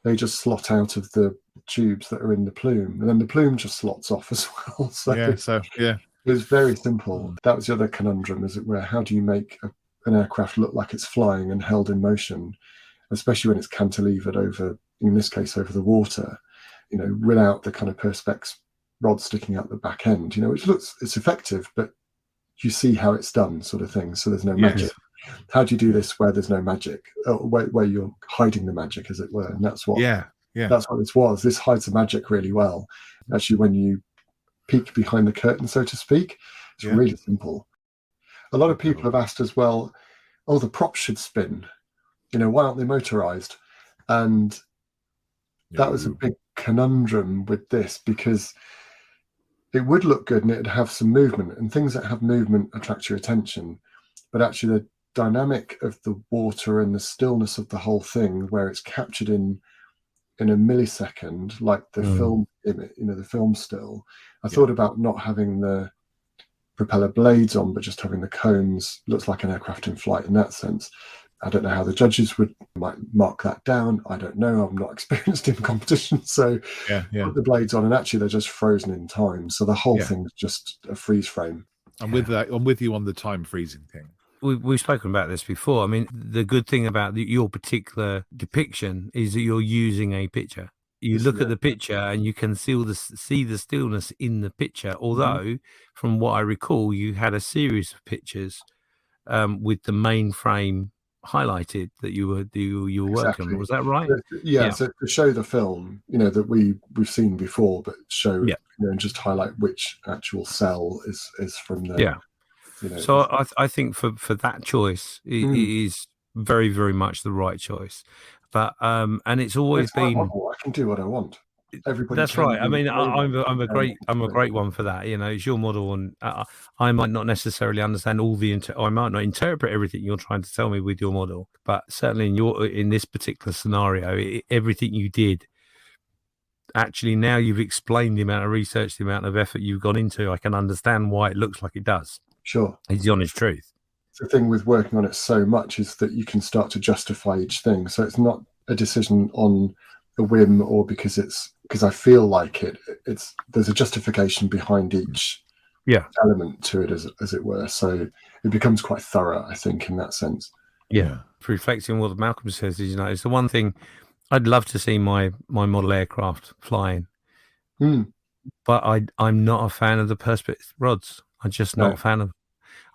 they just slot out of the tubes that are in the plume, and then the plume just slots off as well. So it was very simple. That was the other conundrum, as it were. How do you make an aircraft look like it's flying and held in motion, especially when it's cantilevered over, in this case, over the water, without the kind of perspex rod sticking out the back end, which it's effective, but you see how it's done, sort of thing. So there's no magic. How do you do this where there's no magic, where you're hiding the magic, as it were? And that's what that's what this was. This hides the magic really well. Actually, when you peek behind the curtain, so to speak, it's really simple. A lot of people have asked as well, the props should spin. Why aren't they motorized? And that was a big conundrum with this, because it would look good and it'd have some movement, and things that have movement attract your attention. But actually the dynamic of the water and the stillness of the whole thing, where it's captured in a millisecond, like the film image, the film still. I thought about not having the propeller blades on, but just having the cones. Looks like an aircraft in flight in that sense. I don't know how the judges might mark that down. I don't know. I'm not experienced in competition, so put the blades on, and actually they're just frozen in time. So the whole thing's just a freeze frame. I'm with you on the time freezing thing. We've spoken about this before. I mean, the good thing about your particular depiction is that you're using a picture. You look at the picture and you can see the stillness in the picture. Although, from what I recall, you had a series of pictures with the main frame highlighted that you were working on. Was that right? So to show the film, that we've seen before, but show and just highlight which actual cell is from the So I think for that choice, it is very, very much the right choice. But and it's always been. I can do what I want. Everybody. That's right. I mean, I'm a great one for that. It's your model, and I might not necessarily understand all I might not interpret everything you're trying to tell me with your model, but certainly in this particular scenario, everything you did. Actually, now you've explained the amount of research, the amount of effort you've gone into. I can understand why it looks like it does. Sure. It's the honest truth. The thing with working on it so much is that you can start to justify each thing. So it's not a decision on a whim or because I feel like it. There's a justification behind each element to it, as it were. So it becomes quite thorough, I think, in that sense. Yeah. Reflecting on what Malcolm says is, it's the one thing I'd love to see my model aircraft flying. But I'm not a fan of the perspex rods. I'm just not a fan of.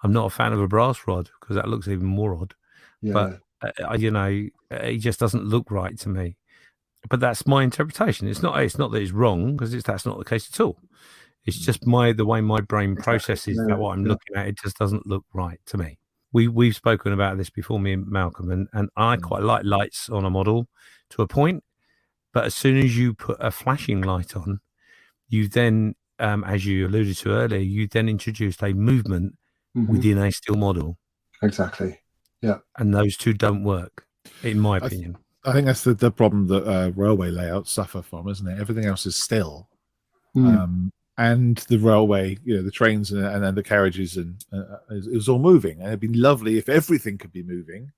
I'm not a fan of a brass rod because that looks even more odd. But it just doesn't look right to me. But that's my interpretation. It's not that it's wrong, because that's not the case at all. It's just the way my brain processes that what I'm looking at. It just doesn't look right to me. We've spoken about this before, me and Malcolm, and I quite like lights on a model to a point. But as soon as you put a flashing light on, you then, as you alluded to earlier, you then introduced a movement within a still model. Exactly. Yeah. And those two don't work, in my opinion. I think that's the problem that railway layouts suffer from, isn't it? Everything else is still. And the railway, the trains and then the carriages, and it was all moving. And it'd be lovely if everything could be moving.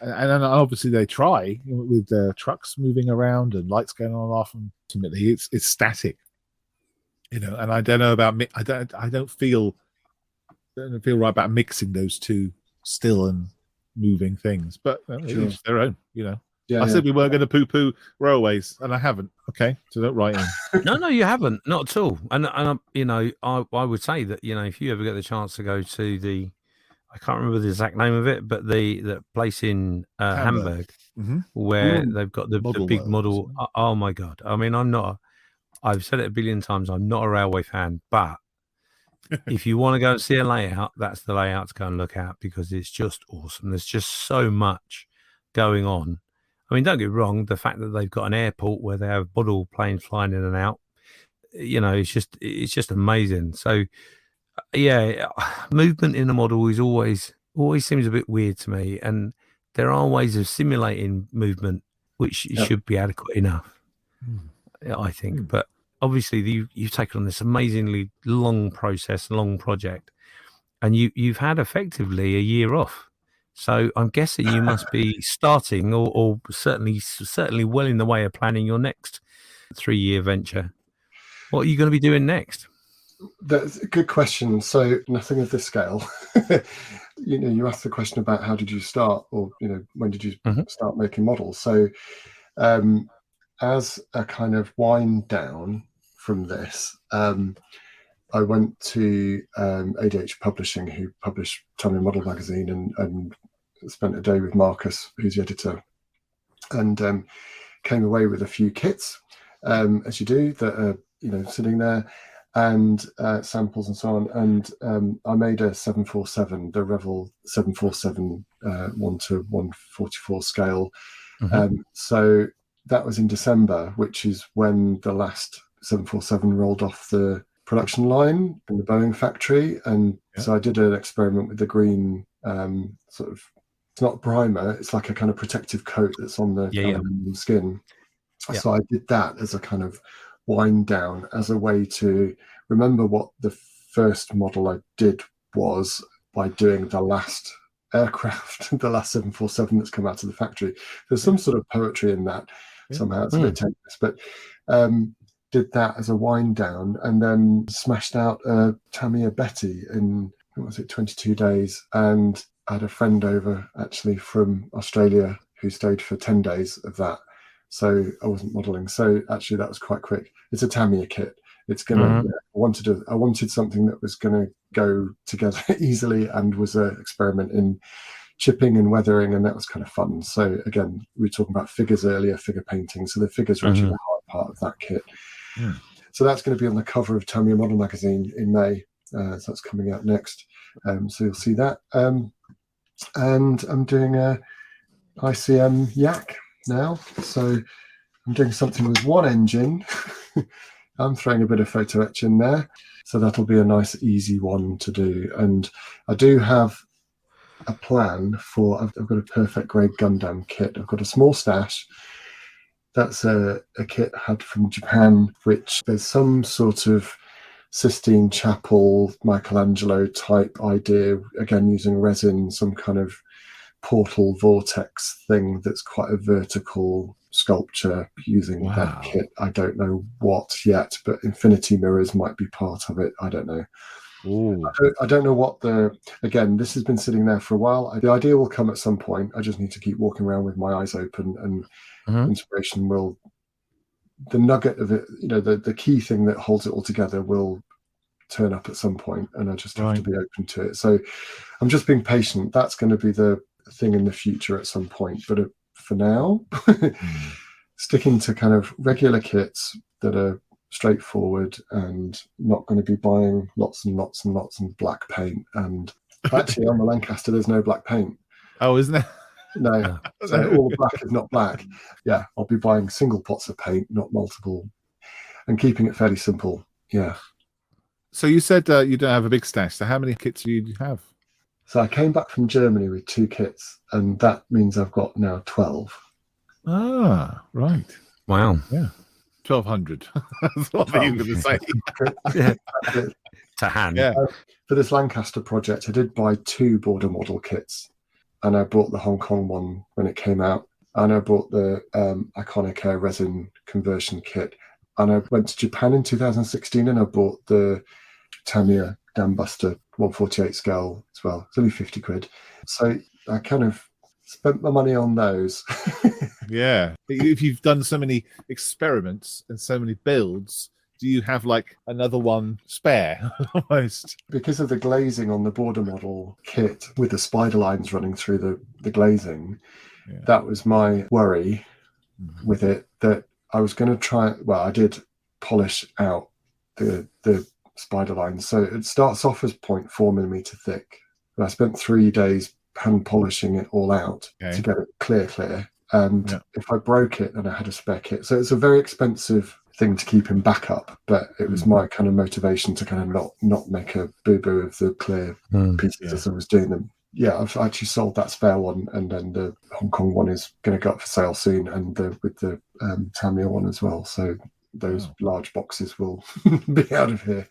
And obviously they try with trucks moving around and lights going on and off, and ultimately it's static, and I don't know about I don't feel right about mixing those two still and moving things, but Sure. each their own, Yeah, I said we weren't going to poo-poo railways, and I haven't. Okay, so don't write in. No, you haven't, not at all. And I would say that if you ever get the chance to go to the, I can't remember the exact name of it, but the place in Hamburg where they've got the big world, model. Oh my God! I mean, I've said it a billion times. I'm not a railway fan, but if you want to go and see a layout, that's the layout to go and look at, because it's just awesome. There's just so much going on. I mean, don't get me wrong, the fact that they've got an airport where they have model planes flying in and out, it's just amazing. So, yeah, movement in a model is always seems a bit weird to me, and there are ways of simulating movement which should be adequate enough, I think. But obviously, you've taken on this amazingly long process, long project, and you've had effectively a year off. So I'm guessing you must be starting, or certainly well in the way of planning your next 3-year venture. What are you going to be doing next? That's a good question. So nothing of this scale. You asked the question about how did you start, or when did you start making models? So as a kind of wind down from this, I went to ADH Publishing, who published Tell Me a Model magazine, and spent a day with Marcus, who's the editor, and came away with a few kits, as you do, that are sitting there, and samples and so on. And I made a 747, the Revell 747 1:144 scale. So that was in December, which is when the last 747 rolled off the production line in the Boeing factory. And so I did an experiment with the green sort of, it's not primer, it's like a kind of protective coat that's on the aluminum skin. So I did that as a kind of wind down, as a way to remember what the first model I did was, by doing the last aircraft, the last 747 that's come out of the factory. There's some sort of poetry in that somehow. It's a bit tenuous, but did that as a wind down, and then smashed out a Tamiya Betty in, 22 days. And I had a friend over actually from Australia who stayed for 10 days of that. So I wasn't modeling. So actually that was quite quick. It's a Tamiya kit. It's gonna. I wanted something that was gonna go together easily, and was an experiment in chipping and weathering, and that was kind of fun. So again, we were talking about figures earlier, figure painting. So the figures are actually the hard part of that kit. So that's going to be on the cover of Tamiya Model magazine in May. So that's coming out next. So you'll see that. And I'm doing a ICM Yak now. So I'm doing something with one engine. I'm throwing a bit of photo etch in there. So that'll be a nice, easy one to do. And I do have a plan for, I've got a perfect grade Gundam kit. I've got a small stash. That's a kit I had from Japan, which there's some sort of Sistine Chapel, Michelangelo type idea, again, using resin, some kind of portal vortex thing that's quite a vertical sculpture using that kit. I don't know what yet, but infinity mirrors might be part of it. I don't know. I don't know what again, this has been sitting there for a while. The idea will come at some point. I just need to keep walking around with my eyes open, and inspiration will, the nugget of it, the key thing that holds it all together will turn up at some point, and I just have to be open to it. So I'm just being patient. That's going to be the thing in the future at some point. But for now, sticking to kind of regular kits that are straightforward, and not going to be buying lots and lots and lots of black paint. And actually on the Lancaster there's no black paint. Oh, isn't there? No. So all the black is not black. Yeah, I'll be buying single pots of paint, not multiple, and keeping it fairly simple. Yeah. So you said you don't have a big stash. So how many kits do you have? So I came back from Germany with 2 kits, and that means I've got now 12. Ah, right. Wow. Yeah. 1,200. That's what you were going to say. To hand. Yeah. For this Lancaster project, I did buy 2 border model kits. and I bought the Hong Kong one when it came out, and I bought the Iconic Air resin conversion kit, and I went to Japan in 2016 and I bought the Tamiya Dambuster 148 scale as well. It's only 50 quid. So I kind of spent my money on those. Yeah. If you've done so many experiments and so many builds, do you have like another one spare almost? Because of the glazing on the border model kit with the spider lines running through the glazing, that was my worry with it, that I was going to try. Well, I did polish out the spider lines. So it starts off as 0.4mm thick. And I spent 3 days hand polishing it all out to get it clear. And if I broke it, then I had a spare kit. So it's a very expensive thing to keep in backup, but it was my kind of motivation to kind of not make a boo-boo of the clear pieces as I was doing them. Yeah, I've actually sold that spare one, and then the Hong Kong one is going to go up for sale soon, and with the Tamiya one as well. So those large boxes will be out of here.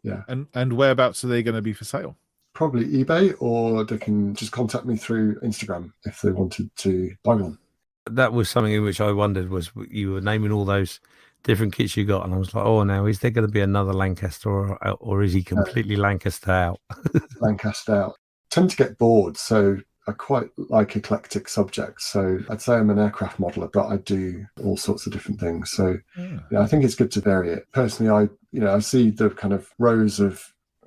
Yeah. And whereabouts are they going to be for sale? Probably eBay, or they can just contact me through Instagram if they wanted to buy one. That was something in which I wondered, was you were naming all those different kits you got, and I was like, oh, now is there going to be another Lancaster, or is he completely Lancaster out? Lancaster out. Tend to get bored, so I quite like eclectic subjects. So I'd say I'm an aircraft modeler, but I do all sorts of different things. So I think it's good to vary it. Personally, I see the kind of rows of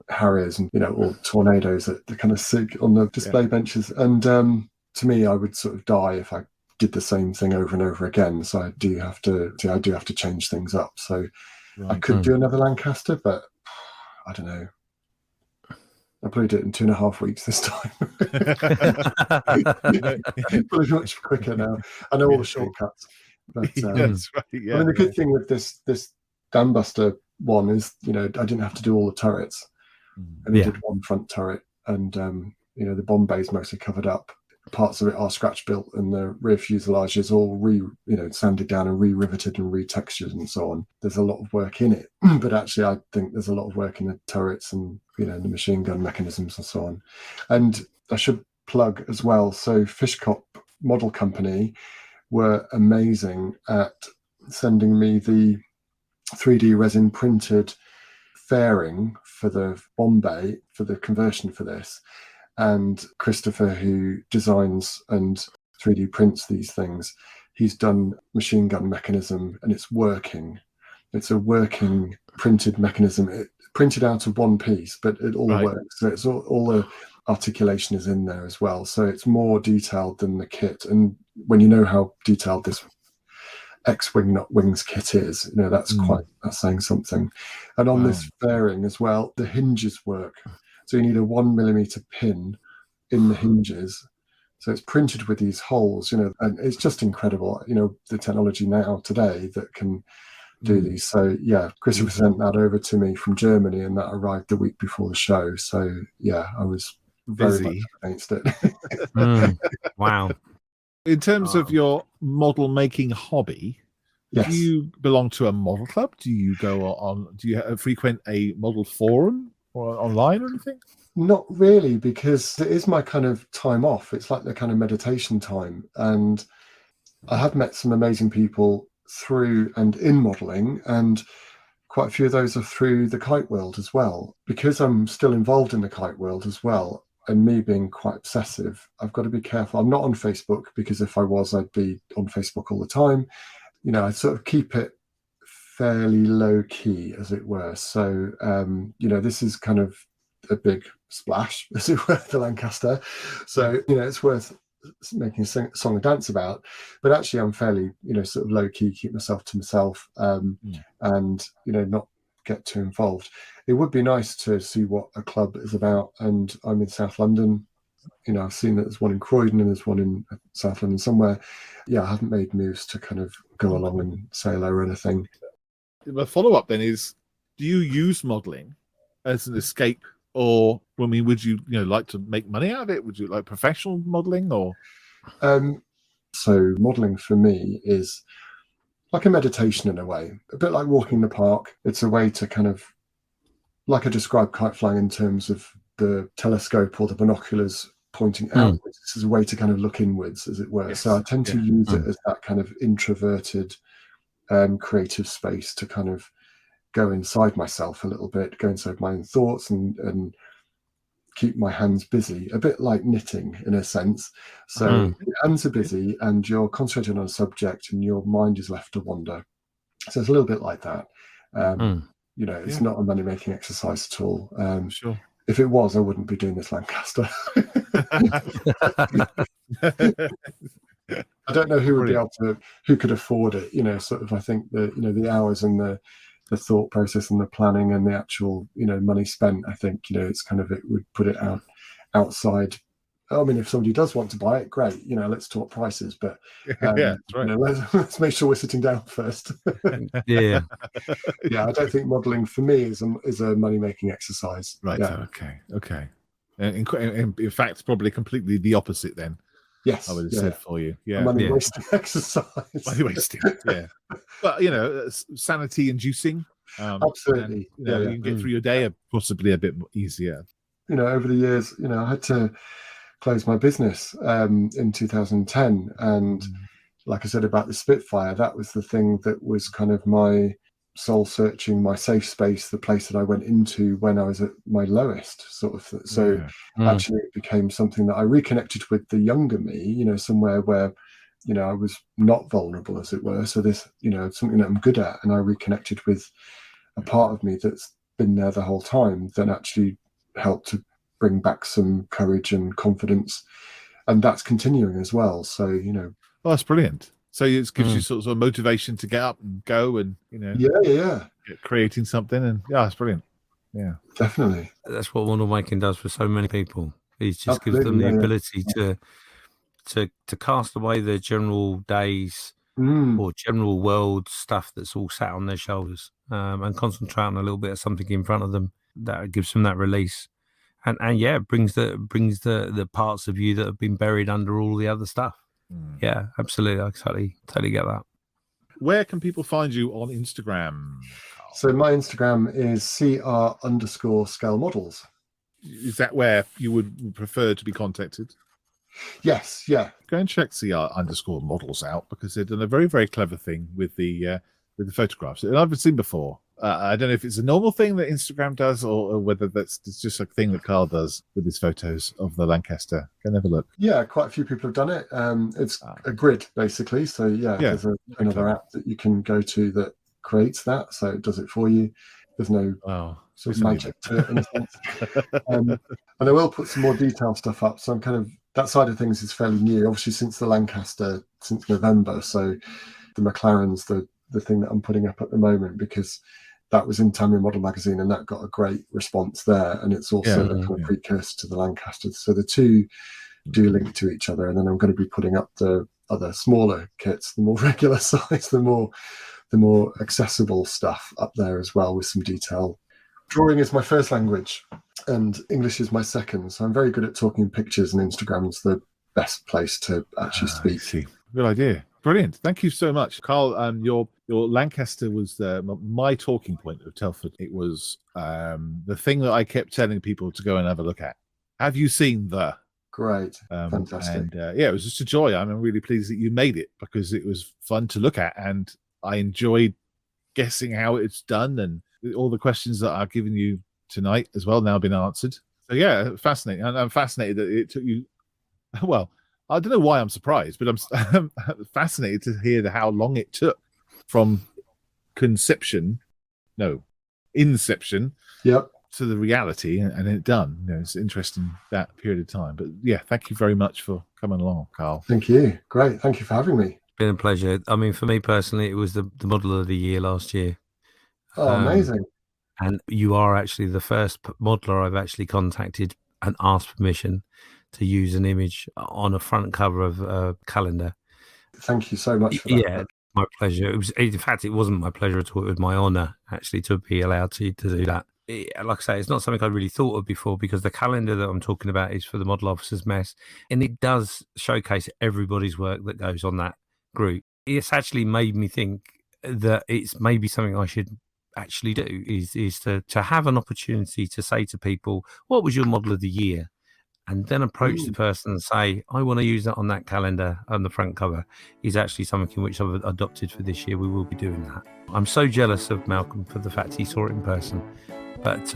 Harriers and or Tornadoes that kind of sit on the display benches, and to me, I would sort of die if I did the same thing over and over again. So I do have to change things up. So I could do another Lancaster, but I don't know. I probably did it in 2.5 weeks this time. Probably much quicker now. I know all the shortcuts. But, that's right. Yeah. I mean, the good thing with this Dambuster one is, I didn't have to do all the turrets. I only did one front turret, and the bomb bay is mostly covered up. Parts of it are scratch built, and the rear fuselage is all sanded down and re-riveted and re-textured and so on. There's a lot of work in it, but actually I think there's a lot of work in the turrets and the machine gun mechanisms and so on. And I should plug as well, so Fishcop Model Company were amazing at sending me the 3D resin printed fairing for the bomb bay for the conversion for this. And Christopher, who designs and 3D prints these things, he's done machine gun mechanism, and it's working. It's a working printed mechanism. It printed out of one piece, but it all works. So it's all the articulation is in there as well. So it's more detailed than the kit. And when you know how detailed this X-wing not wings kit is, that's that's saying something. And on this fairing as well, the hinges work. So you need a 1mm pin in the hinges. So it's printed with these holes, and it's just incredible, the technology now today that can do these. So Christopher sent that over to me from Germany, and that arrived the week before the show. So I was very much against it. Wow. In terms of your model making hobby, do you belong to a model club? Do you do you frequent a model forum? Or online or anything? Not really, because it is my kind of time off. It's like the kind of meditation time. And I have met some amazing people through and in modelling, and quite a few of those are through the kite world as well. Because I'm still involved in the kite world as well, and me being quite obsessive, I've got to be careful. I'm not on Facebook, because if I was, I'd be on Facebook all the time. I sort of keep it fairly low key, as it were. So this is kind of a big splash, as it were, the Lancaster. So it's worth making a song and dance about. But actually, I'm fairly sort of low key, keep myself to myself, and not get too involved. It would be nice to see what a club is about. And I'm in South London. I've seen that there's one in Croydon and there's one in South London somewhere. I haven't made moves to kind of go along and say hello or anything. The follow-up then is, do you use modeling as an escape, or would you like to make money out of it? Would you like professional modeling, or? So modeling for me is like a meditation in a way, a bit like walking the park. It's a way to kind of, like I described kite flying in terms of the telescope or the binoculars pointing outwards. This is a way to kind of look inwards, as it were. Yes. So I tend to use it as that kind of introverted creative space to kind of go inside myself a little bit, go inside my own thoughts, and keep my hands busy, a bit like knitting in a sense. So your hands are busy and you're concentrating on a subject and your mind is left to wander. So it's a little bit like that. It's not a money-making exercise at all. Sure. If it was, I wouldn't be doing this Lancaster. I don't know who would be able to, who could afford it. I think the hours and the thought process and the planning and the actual, money spent. I think, it's kind of, it would put it outside. I mean, if somebody does want to buy it, great. Let's talk prices, but that's right. Let's make sure we're sitting down first. Yeah. I don't think modelling for me is a money-making exercise. Right. Yeah. Okay. And in fact, probably completely the opposite then. Yes, I would have said for you. Yeah. Money-wasting exercise. Money-wasting. Yeah. But sanity-inducing. Absolutely. And, you can get through your day possibly a bit easier. Over the years, I had to closed my business in 2010, and like I said about the Spitfire, that was the thing that was kind of my soul searching, my safe space, the place that I went into when I was at my lowest sort of. So actually it became something that I reconnected with the younger me, somewhere where I was not vulnerable, as it were. So this, something that I'm good at, and I reconnected with a part of me that's been there the whole time, that actually helped to bring back some courage and confidence, and that's continuing as well. So well, that's brilliant. So it gives you sort of motivation to get up and go, and get creating something, and it's brilliant. Yeah, definitely. That's what model making does for so many people. It just gives them the ability to cast away their general days or general world stuff that's all sat on their shoulders, and concentrate on a little bit of something in front of them that gives them that release. And brings the parts of you that have been buried under all the other stuff. Yeah, absolutely. I totally get that. Where can people find you on Instagram? So my Instagram is CR_scale models. Is that where you would prefer to be contacted? Yes, yeah. Go and check CR_models out, because they've done a very, very clever thing with the photographs that I've seen before. I don't know if it's a normal thing that Instagram does, or whether that's just a thing that Carl does with his photos of the Lancaster. Go and have a look. Yeah, quite a few people have done it. It's a grid, basically. So there's another app that you can go to that creates that, so it does it for you. There's no sort of magic to it in a sense. And I will put some more detailed stuff up. So I'm kind of, that side of things is fairly new, obviously, since the Lancaster, since November. So the McLaren's the thing that I'm putting up at the moment, because that was in Time in Model magazine, and that got a great response there. And it's also a kind of precursor to the Lancaster. So the two do link to each other. And then I'm going to be putting up the other smaller kits, the more regular size, the more accessible stuff up there as well, with some detail. Drawing is my first language and English is my second. So I'm very good at talking in pictures, and Instagram's the best place to actually speak. Good idea. Brilliant. Thank you so much, Carl. Your Lancaster was my talking point of Telford. It was the thing that I kept telling people to go and have a look at. Have you seen the? Great. Fantastic. And it was just a joy. I'm really pleased that you made it, because it was fun to look at, and I enjoyed guessing how it's done, and all the questions that I've given you tonight as well now been answered. So fascinating. And I'm fascinated that it took you, well, I don't know why I'm surprised, but I'm fascinated to hear how long it took from inception to the reality and it done. It's interesting, that period of time. But thank you very much for coming along, Carl. Thank you. Great. Thank you for having me. Been a pleasure. I mean, for me personally, it was the model of the year last year. Oh, amazing. And you are actually the first modeler I've actually contacted and asked permission to use an image on a front cover of a calendar. Thank you so much for that. Yeah, my pleasure. In fact, it wasn't my pleasure at all. It was my honour, actually, to be allowed to do that. Like I say, it's not something I'd really thought of before, because the calendar that I'm talking about is for the Model Officers Mess, and it does showcase everybody's work that goes on that group. It's actually made me think that it's maybe something I should actually do, is to have an opportunity to say to people, what was your model of the year? and then approach the person and say, I want to use that on that calendar on the front cover, is actually something which I've adopted for this year. We will be doing that. I'm so jealous of Malcolm for the fact he saw it in person. But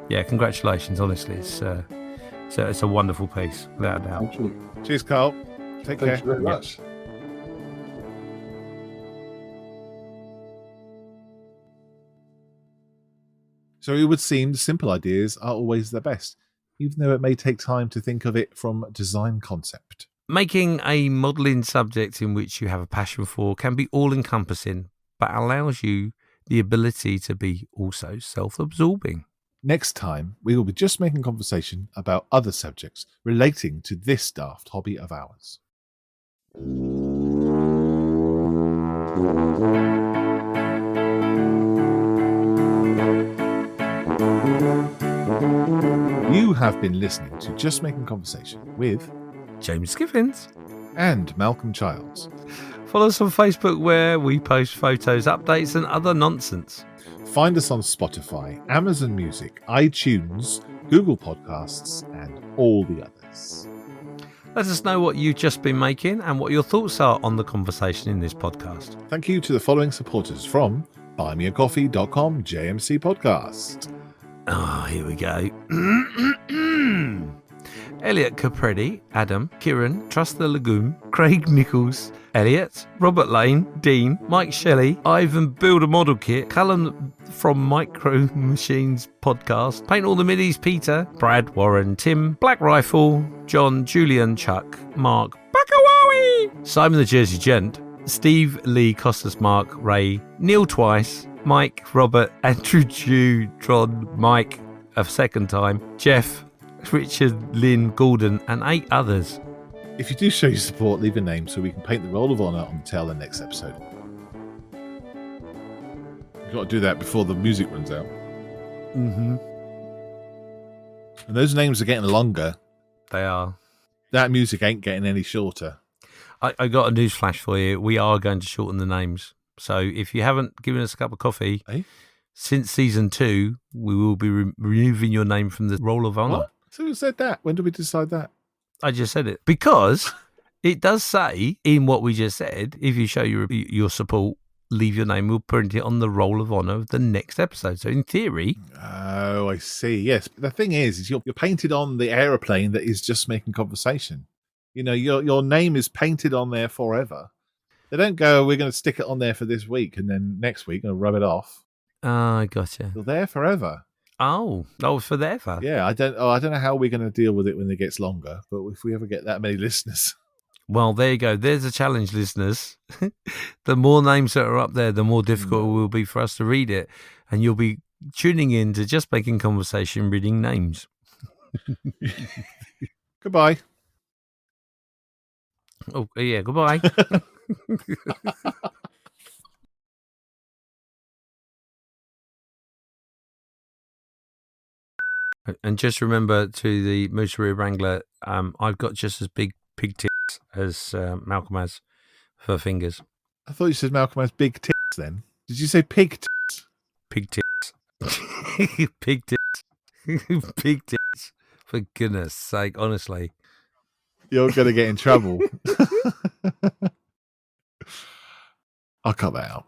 yeah, congratulations. Honestly, it's a wonderful piece, without a doubt. Thank you. Cheers, Carl. Take care. Thank you very much. So it would seem the simple ideas are always the best, even though it may take time to think of it from design concept. Making a modelling subject in which you have a passion for can be all-encompassing, but allows you the ability to be also self-absorbing. Next time, we will be just making conversation about other subjects relating to this daft hobby of ours. You have been listening to Just Making Conversation with James Skiffins. and Malcolm Childs. Follow us on Facebook where we post photos, updates and other nonsense. Find us on Spotify, Amazon Music, iTunes, Google Podcasts, and all the others. Let us know what you've just been making and what your thoughts are on the conversation in this podcast. Thank you to the following supporters from buymeacoffee.com JMC Podcast. Oh, here we go. Elliot Capredi, Adam, Kieran, Trust the Lagoon, Craig Nichols, Elliot, Robert Lane, Dean, Mike Shelley, Ivan Build a Model Kit, Callum from Micro Machines Podcast, Paint All the Middies, Peter, Brad, Warren, Tim, Black Rifle, John, Julian, Chuck, Mark, Bakawawi, Simon the Jersey Gent, Steve Lee, Costas, Mark, Ray, Neil Twice, Mike, Robert, Andrew Jew, Tron, Mike, a second time, Jeff, Richard, Lynn, Gordon, and 8 others. If you do show your support, leave a name so we can paint the Roll of Honour on the tail of the next episode. You've got to do that before the music runs out. Mm-hmm. And those names are getting longer. They are. That music ain't getting any shorter. I got a news flash for you. We are going to shorten the names. So if you haven't given us a cup of coffee, since season 2, we will be removing your name from the Roll of Honour. What? So who said that? When did we decide that? I just said it. Because it does say in what we just said, if you show your support, leave your name, we'll print it on the Roll of Honour of the next episode. So in theory... Oh, I see. Yes. The thing is you're painted on the aeroplane that is Just Making Conversation. You know, your name is painted on there forever. They don't go, we're going to stick it on there for this week, and then next week, going to rub it off. Oh, I gotcha. You're there forever. Oh, forever. Yeah, I don't know how we're going to deal with it when it gets longer, but if we ever get that many listeners. Well, there you go. There's a challenge, listeners. The more names that are up there, the more difficult it will be for us to read it. And you'll be tuning in to Just Making Conversation, reading names. Goodbye. Oh, yeah, goodbye. And just remember, to the Moosaroo Wrangler, I've got just as big pig tits as Malcolm has for fingers. I thought you said Malcolm has big tits then. Did you say pig tits? Pig tits. Pig tits. Pig tits. For goodness sake, honestly. You're going to get in trouble. I'll cut that out.